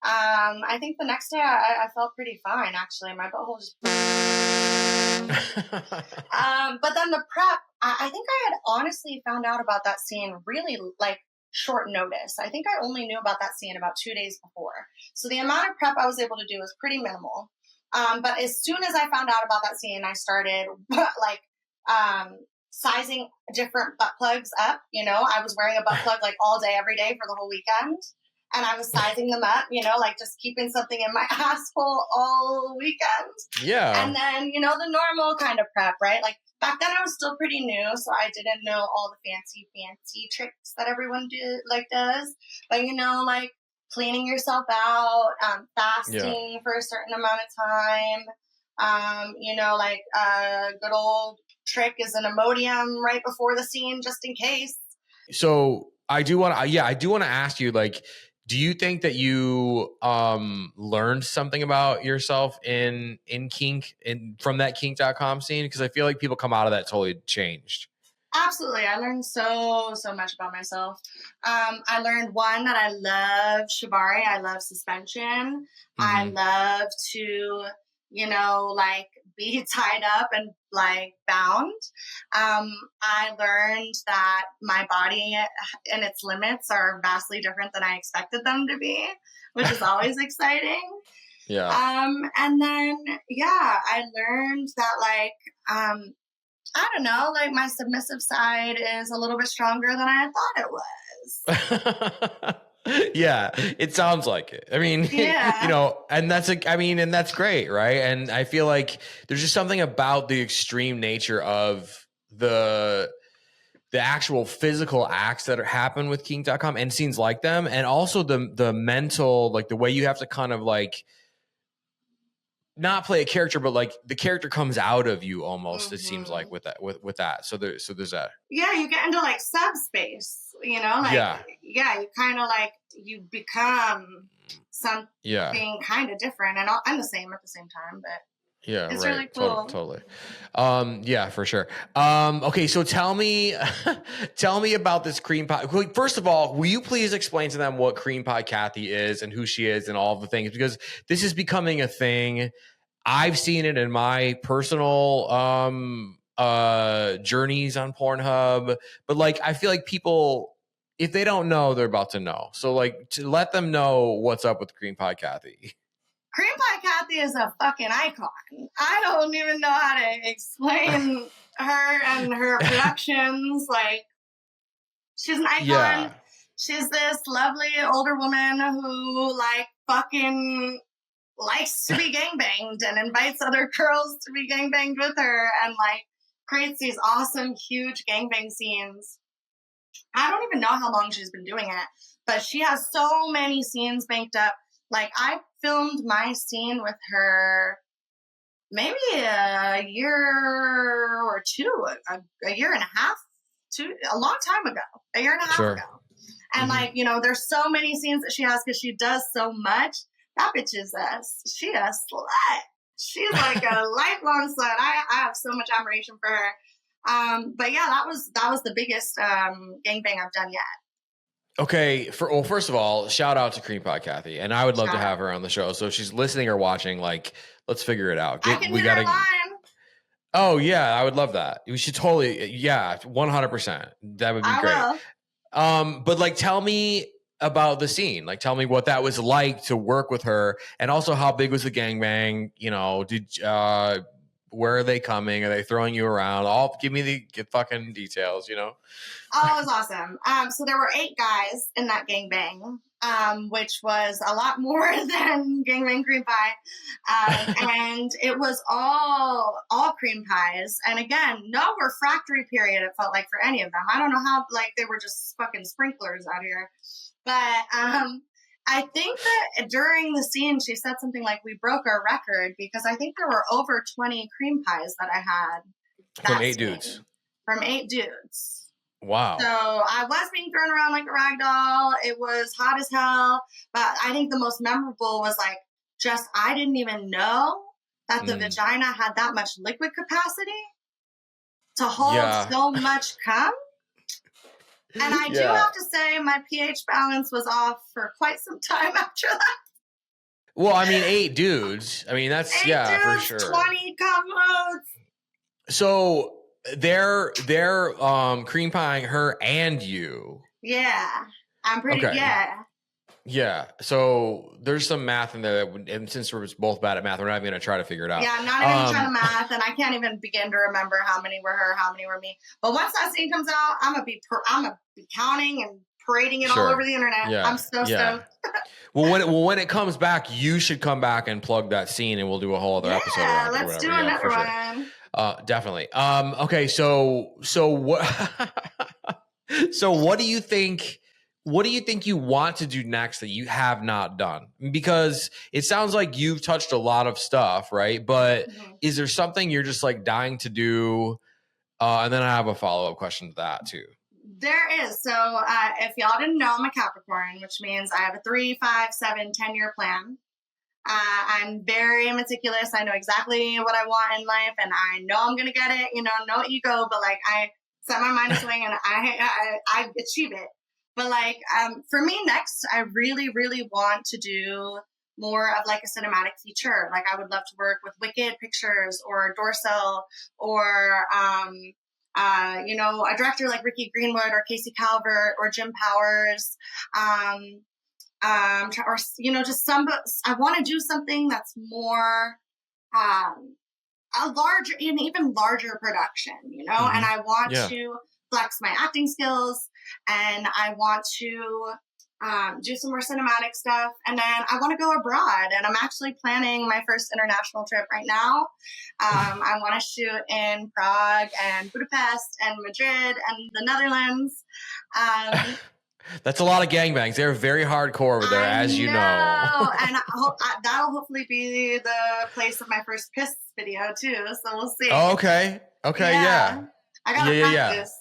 I think the next day I felt pretty fine. Actually, my butthole just. But then the prep, I think I had honestly found out about that scene really like short notice. I think I only knew about that scene about 2 days before. So the amount of prep I was able to do was pretty minimal. But as soon as I found out about that scene, I started like sizing different butt plugs up. You know, I was wearing a butt plug like all day, every day for the whole weekend. And I was sizing them up, you know, like just keeping something in my asshole all weekend. Yeah. And then, you know, the normal kind of prep, right? Like back then I was still pretty new, so I didn't know all the fancy tricks that everyone does. But, you know, like cleaning yourself out, fasting for a certain amount of time. You know, like a good old trick is an Imodium right before the scene, just in case. So I do want to ask you, like, do you think that you learned something about yourself in kink from that kink.com scene? Because I feel like people come out of that totally changed. Absolutely. I learned so much about myself. I learned, one, that I love shibari. I love suspension. I love to, you know, like be tied up and like bound. I learned that my body and its limits are vastly different than I expected them to be, which is always exciting. Yeah. And then, I learned that like, I don't know, like my submissive side is a little bit stronger than I had thought it was. Yeah, it sounds like it. I mean, you know, and that's great, right? And I feel like there's just something about the extreme nature of the the actual physical acts that happen with kink.com and scenes like them, and also the mental, like the way you have to kind of like not play a character, but like the character comes out of you almost. It seems like with that. So there's that. Yeah, you get into like subspace, you know, like you kind of like you become something kind of different and the same at the same time, but. Yeah, it's right. Really cool. Totally. Yeah, for sure. Okay, so tell me about this Cream Pie. First of all, will you please explain to them what Cream Pie Cathy is and who she is and all of the things, because this is becoming a thing. I've seen it in my personal journeys on Pornhub, but like I feel like people, if they don't know, they're about to know. So like to let them know what's up with Cream Pie Cathy. Cream Pie Cathy is a fucking icon. I don't even know how to explain her and her productions. Like, she's an icon. Yeah. She's this lovely older woman who, like, fucking likes to be gangbanged and invites other girls to be gangbanged with her and, like, creates these awesome, huge gangbang scenes. I don't even know how long she's been doing it, but she has so many scenes banked up. Like, I filmed my scene with her maybe a year or two, a year and a half, a long time ago, a year and a half ago. And, like, you know, there's so many scenes that she has because she does so much. That bitch is she a slut. She's like a lifelong slut. I have so much admiration for her. But, yeah, that was the biggest gangbang I've done yet. Okay, first of all, shout out to Cream Pie Cathy, and I would love to have her on the show. So if she's listening or watching, like, let's figure it out. I can get her line. Oh yeah, I would love that. We should totally, 100%. That would be great. Will. But like, tell me about the scene. Like, tell me what that was like to work with her, and also how big was the gangbang? You know, where are they coming? Are they throwing you around? Give me the fucking details, you know? Oh, it was awesome. So there were 8 guys in that gangbang, which was a lot more than gangbang Cream Pie. And it was all cream pies. And again, no refractory period, it felt like, for any of them. I don't know how, like, they were just fucking sprinklers out here. But I think that during the scene, she said something like, we broke our record, because I think there were over 20 cream pies that I had. From 8 dudes. From 8 dudes. Wow. So I was being thrown around like a rag doll. It was hot as hell. But I think the most memorable was like, just, I didn't even know that the vagina had that much liquid capacity to hold so much cum. And I do have to say my pH balance was off for quite some time after that. Well, I mean, 8 dudes. I mean, that's, 8 dudes, for sure. 20 cum loads. So they're cream pieing her and you. Yeah. I'm pretty, Yeah. So there's some math in there and since we're both bad at math, we're not even going to try to figure it out. Yeah, I'm not even trying to math, and I can't even begin to remember how many were her, how many were me. But once that scene comes out, I'm gonna be counting and parading it all over the internet. Yeah. I'm so stoked. Well, when it comes back, you should come back and plug that scene, and we'll do a whole other episode. Yeah, let's do another one. Definitely. Okay. So what? So what do you think? What do you think you want to do next that you have not done? Because it sounds like you've touched a lot of stuff, right? But is there something you're just like dying to do? And then I have a follow-up question to that too. There is. So if y'all didn't know, I'm a Capricorn, which means I have a 3, 5, 7, 10-year plan. I'm very meticulous. I know exactly what I want in life, and I know I'm going to get it. You know, no ego, but like I set my mind to swing and I achieve it. But like, for me next, I really, really want to do more of like a cinematic feature. Like I would love to work with Wicked Pictures or Dorsal or, you know, a director like Ricky Greenwood or Casey Calvert or Jim Powers. Or, you know, just I want to do something that's more, an even larger production, you know, and I want to flex my acting skills, and I want to do some more cinematic stuff. And then I want to go abroad, and I'm actually planning my first international trip right now. I want to shoot in Prague and Budapest and Madrid and the Netherlands. That's a lot of gangbangs. They're very hardcore over there, as you know. And that'll hopefully be the place of my first piss video too. So we'll see. Oh, okay. Okay. Yeah. I gotta practice.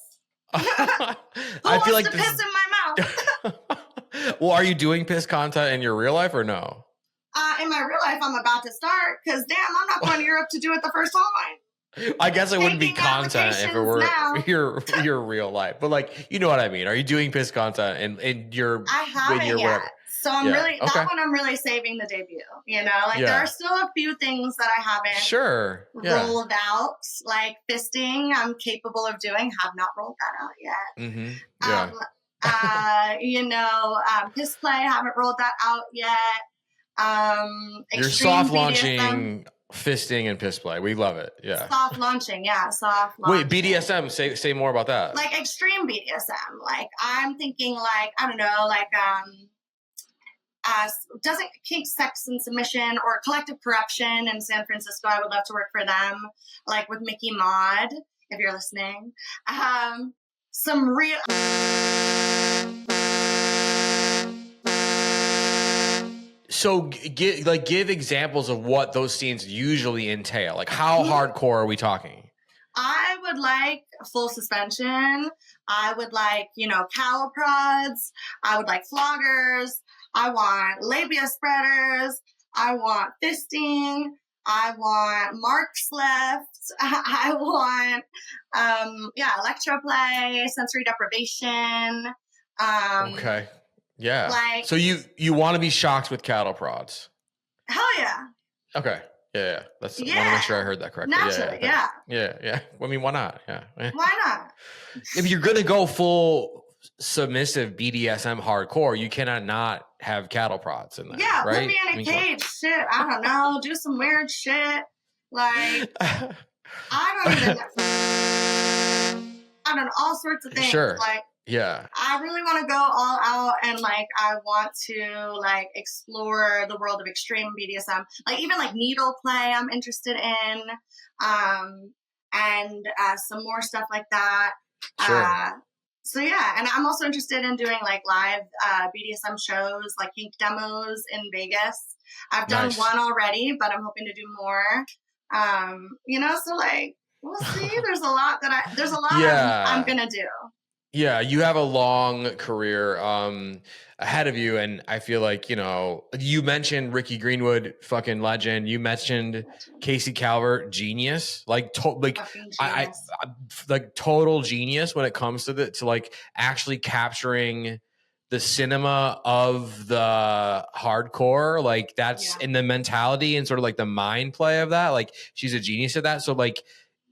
I feel like to piss in my mouth? Well, are you doing piss content in your real life or no? In my real life, I'm about to start because damn, I'm not going to Europe to do it the first time. I guess it wouldn't be content if it were now. your real life, but like, you know what I mean? Are you doing piss content in your? I haven't yet, whatever? so I'm really that one. I'm really saving the debut. You know, like there are still a few things that I haven't rolled out, like fisting. I'm capable of doing. Have not rolled that out yet. Mm-hmm. Yeah. Piss play. Haven't rolled that out yet. You're soft launching. Fisting and piss play. We love it. Yeah. Soft launching. Yeah. Soft launching. Wait, BDSM. Say more about that. Like extreme BDSM. Like I'm thinking like, I don't know, like, doesn't kink, sex and submission or collective corruption in San Francisco. I would love to work for them. Like with Mickey Maud, if you're listening. Some real. So give examples of what those scenes usually entail. Like how hardcore are we talking? I would like full suspension. I would like, cowl prods. I would like floggers. I want labia spreaders. I want fisting. I want marks left. I want, electroplay, sensory deprivation. Okay. Yeah. Like, so you want to be shocked with cattle prods? Hell yeah. Okay. Yeah. That's. I want to make sure I heard that correctly. Naturally, yeah. I mean, why not? Yeah. Why not? If you're gonna go full submissive BDSM hardcore, you cannot not have cattle prods in there. Yeah. Right? Put me in a cage. Shit. I don't know. Do some weird shit. Like I don't even. I don't know, all sorts of things. Sure. Like. Yeah. I really want to go all out and like I want to like explore the world of extreme BDSM. Like even like needle play I'm interested in. And some more stuff like that. Sure. So yeah, and I'm also interested in doing like live BDSM shows, like kink demos in Vegas. I've done one already, but I'm hoping to do more. So like we'll see. There's a lot I'm gonna do. Yeah, you have a long career ahead of you, and I feel like you mentioned Ricky Greenwood, fucking legend. You mentioned Casey Calvert, genius, genius. I like total genius when it comes to like actually capturing the cinema of the hardcore. Like that's in the mentality and sort of like the mind play of that. Like she's a genius at that. So like.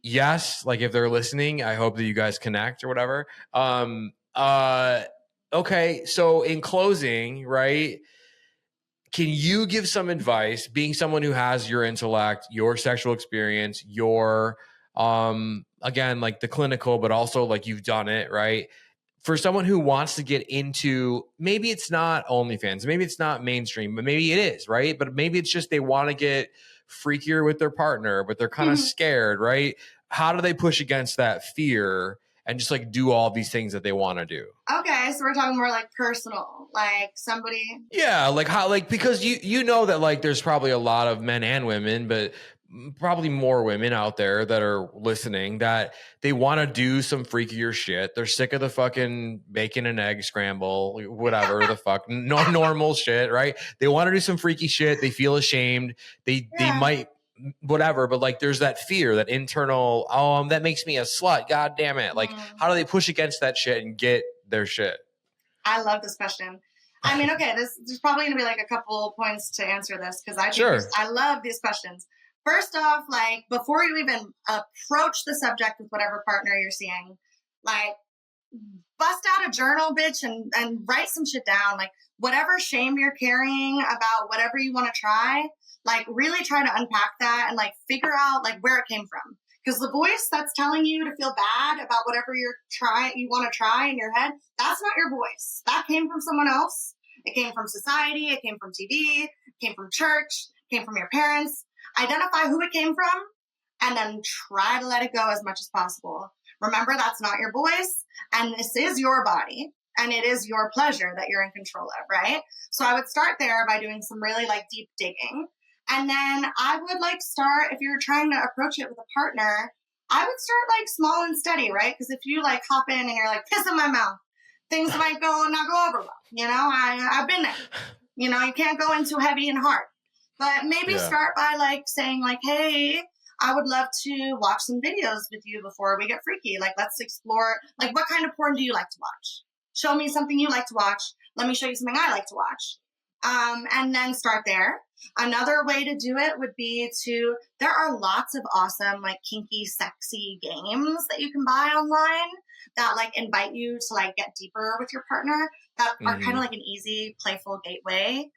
Yes, like if they're listening, I hope that you guys connect or whatever. Okay, so in closing, right, can you give some advice, being someone who has your intellect, your sexual experience, your, again, like the clinical, but also like you've done it, right? For someone who wants to get into, maybe it's not OnlyFans, maybe it's not mainstream, but maybe it is, right? But maybe it's just they want to get freakier with their partner, but they're kind of scared, right? How do they push against that fear and just like do all these things that they want to do? Okay, so we're talking more like personal, like somebody. Yeah, like how, like because you know that like there's probably a lot of men and women, but probably more women out there that are listening that they want to do some freakier shit. They're sick of the fucking bacon and egg scramble, whatever the fuck, normal shit, right? They want to do some freaky shit. They feel ashamed. They might, whatever, but like there's that fear, that internal, that makes me a slut. God damn it. Like, how do they push against that shit and get their shit? I love this question. I mean, okay, there's probably going to be like a couple points to answer this because I love these questions. First off, like before you even approach the subject with whatever partner you're seeing, like bust out a journal, bitch, and write some shit down. Like whatever shame you're carrying about whatever you want to try, like really try to unpack that and like figure out like where it came from. Because the voice that's telling you to feel bad about whatever you want to try in your head, that's not your voice. That came from someone else. It came from society, it came from TV, it came from church, it came from your parents. Identify who it came from and then try to let it go as much as possible. Remember, that's not your voice, and this is your body, and it is your pleasure that you're in control of, right? So I would start there by doing some really like deep digging. And then I would like start, if you're trying to approach it with a partner, I would start like small and steady, right? Because if you like hop in and you're like, piss in my mouth, things might not go over well. You know, I've been there. You know, you can't go in too heavy and hard. But maybe start by like saying like, hey, I would love to watch some videos with you before we get freaky. Like, let's explore, like, what kind of porn do you like to watch? Show me something you like to watch. Let me show you something I like to watch. And then start there. Another way to do it would be there are lots of awesome, like, kinky, sexy games that you can buy online that, like, invite you to, like, get deeper with your partner that are kind of like an easy, playful gateway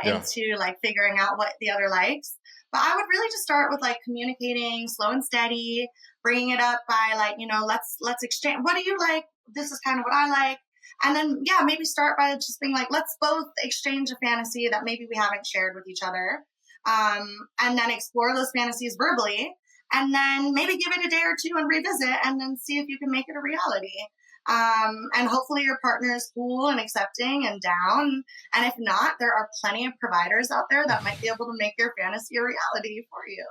into, like, figuring out what the other likes. But I would really just start with, like, communicating slow and steady, bringing it up by, like, you know, let's exchange. What do you like? This is kind of what I like. And then, maybe start by just being like, let's both exchange a fantasy that maybe we haven't shared with each other. And then explore those fantasies verbally. And then maybe give it a day or two and revisit and then see if you can make it a reality. And hopefully your partner is cool and accepting and down. And if not, there are plenty of providers out there that might be able to make your fantasy a reality for you.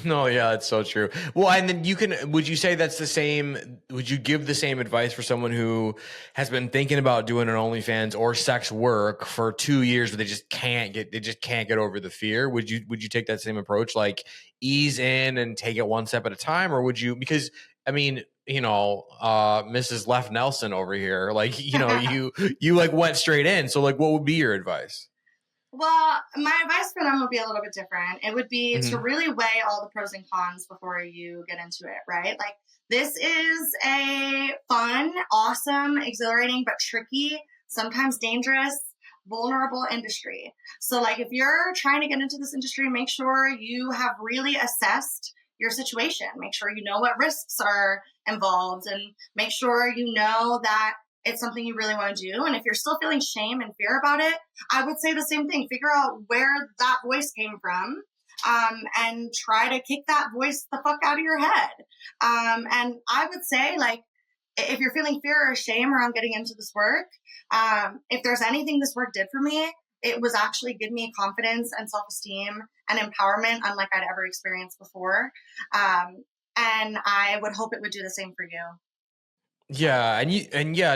No, yeah, that's so true. Well, and then would you say that's the same, would you give the same advice for someone who has been thinking about doing an OnlyFans or sex work for 2 years, but they just can't get over the fear? Would you take that same approach, like ease in and take it one step at a time? Or would you, because I mean, you know, Mrs. Left Nelson over here, like, you know, you like went straight in. So like, what would be your advice? Well, my advice for them would be a little bit different. It would be to really weigh all the pros and cons before you get into it, right? Like, this is a fun, awesome, exhilarating, but tricky, sometimes dangerous, vulnerable industry. So, like, if you're trying to get into this industry, make sure you have really assessed your situation. Make sure you know what risks are involved, and make sure you know that it's something you really want to do. And if you're still feeling shame and fear about it, I would say the same thing. Figure out where that voice came from, and try to kick that voice the fuck out of your head. And I would say, like, if you're feeling fear or shame around getting into this work, if there's anything this work did for me, it was actually give me confidence and self-esteem and empowerment unlike I'd ever experienced before. And I would hope it would do the same for you. Yeah,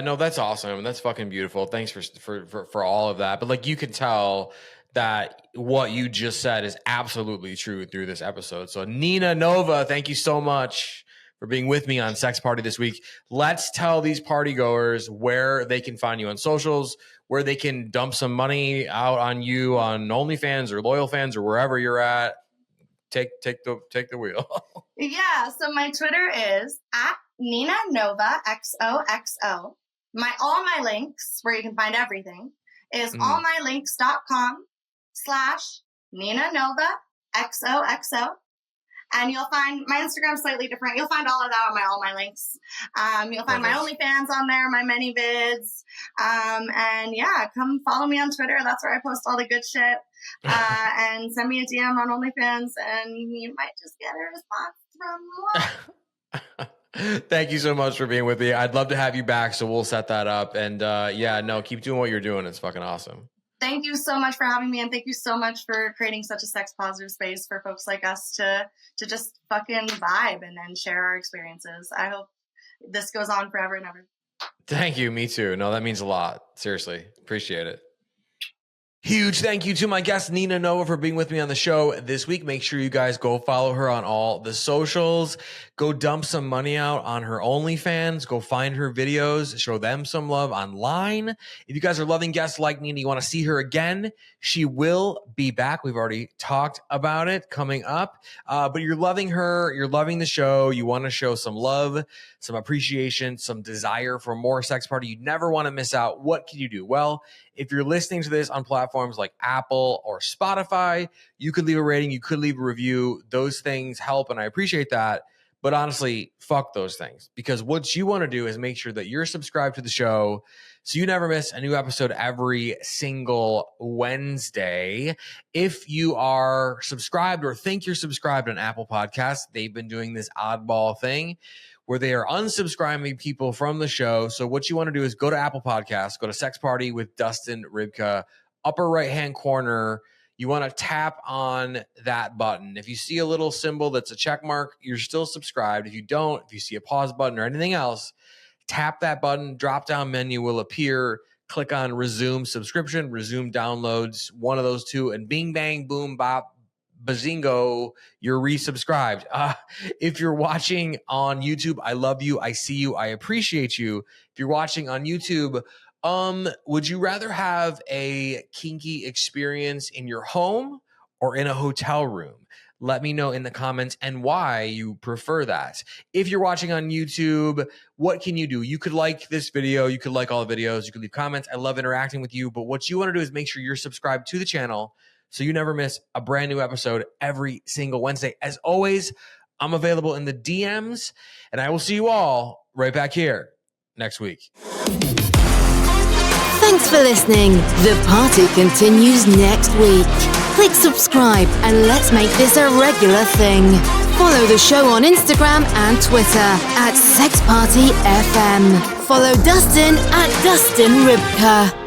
no, that's awesome. That's fucking beautiful. Thanks for all of that. But like, you could tell that what you just said is absolutely true through this episode. So Nina Nova, thank you so much for being with me on Sex Party this week. Let's tell these party goers where they can find you on socials, where they can dump some money out on you on OnlyFans or Loyal Fans or wherever you're at. Take the wheel. Yeah, so my Twitter is at Nina Nova XOXO. All my links, where you can find everything, is allmylinks.com/Nina Nova XOXO. And you'll find my Instagram slightly different. You'll find all of that on all my links. You'll find my OnlyFans on there, my many vids. And yeah, come follow me on Twitter. That's where I post all the good shit. And send me a DM on OnlyFans, and you might just get a response from one. Thank you so much for being with me. I'd love to have you back, so we'll set that up. And keep doing what you're doing. It's fucking awesome. Thank you so much for having me, and thank you so much for creating such a sex positive space for folks like us to just fucking vibe and then share our experiences. I hope this goes on forever and ever. Thank you. Me too. No, that means a lot. Seriously. Appreciate it. Huge thank you to my guest, Nina Nova, for being with me on the show this week. Make sure you guys go follow her on all the socials. Go dump some money out on her OnlyFans. Go find her videos. Show them some love online. If you guys are loving guests like Nina, you want to see her again, she will be back. We've already talked about it coming up. But you're loving her. You're loving the show. You want to show some love, some appreciation, some desire for more Sex Party. You never want to miss out. What can you do? Well, if you're listening to this on platforms like Apple or Spotify, you could leave a rating, you could leave a review. Those things help, and I appreciate that. But honestly, fuck those things, because what you want to do is make sure that you're subscribed to the show so you never miss a new episode every single Wednesday. If you are subscribed or think you're subscribed on Apple Podcasts, they've been doing this oddball thing where they are unsubscribing people from the show. So what you want to do is go to Apple Podcasts, go to Sex Party with Dustin Rybka, upper right-hand corner. You want to tap on that button. If you see a little symbol that's a check mark, you're still subscribed. If you don't, if you see a pause button or anything else, tap that button. Drop-down menu will appear. Click on resume subscription, resume downloads, one of those two, and bing, bang, boom, bop, bazingo, you're resubscribed. If you're watching on YouTube, I love you. I see you. I appreciate you. If you're watching on YouTube, would you rather have a kinky experience in your home or in a hotel room? Let me know in the comments and why you prefer that. If you're watching on YouTube, what can you do? You could like this video. You could like all the videos. You could leave comments. I love interacting with you. But what you want to do is make sure you're subscribed to the channel so you never miss a brand new episode every single Wednesday. As always, I'm available in the DMs, and I will see you all right back here next week. Thanks for listening. The party continues next week. Click subscribe and let's make this a regular thing. Follow the show on Instagram and Twitter @SexPartyFM. Follow Dustin @DustinRybka.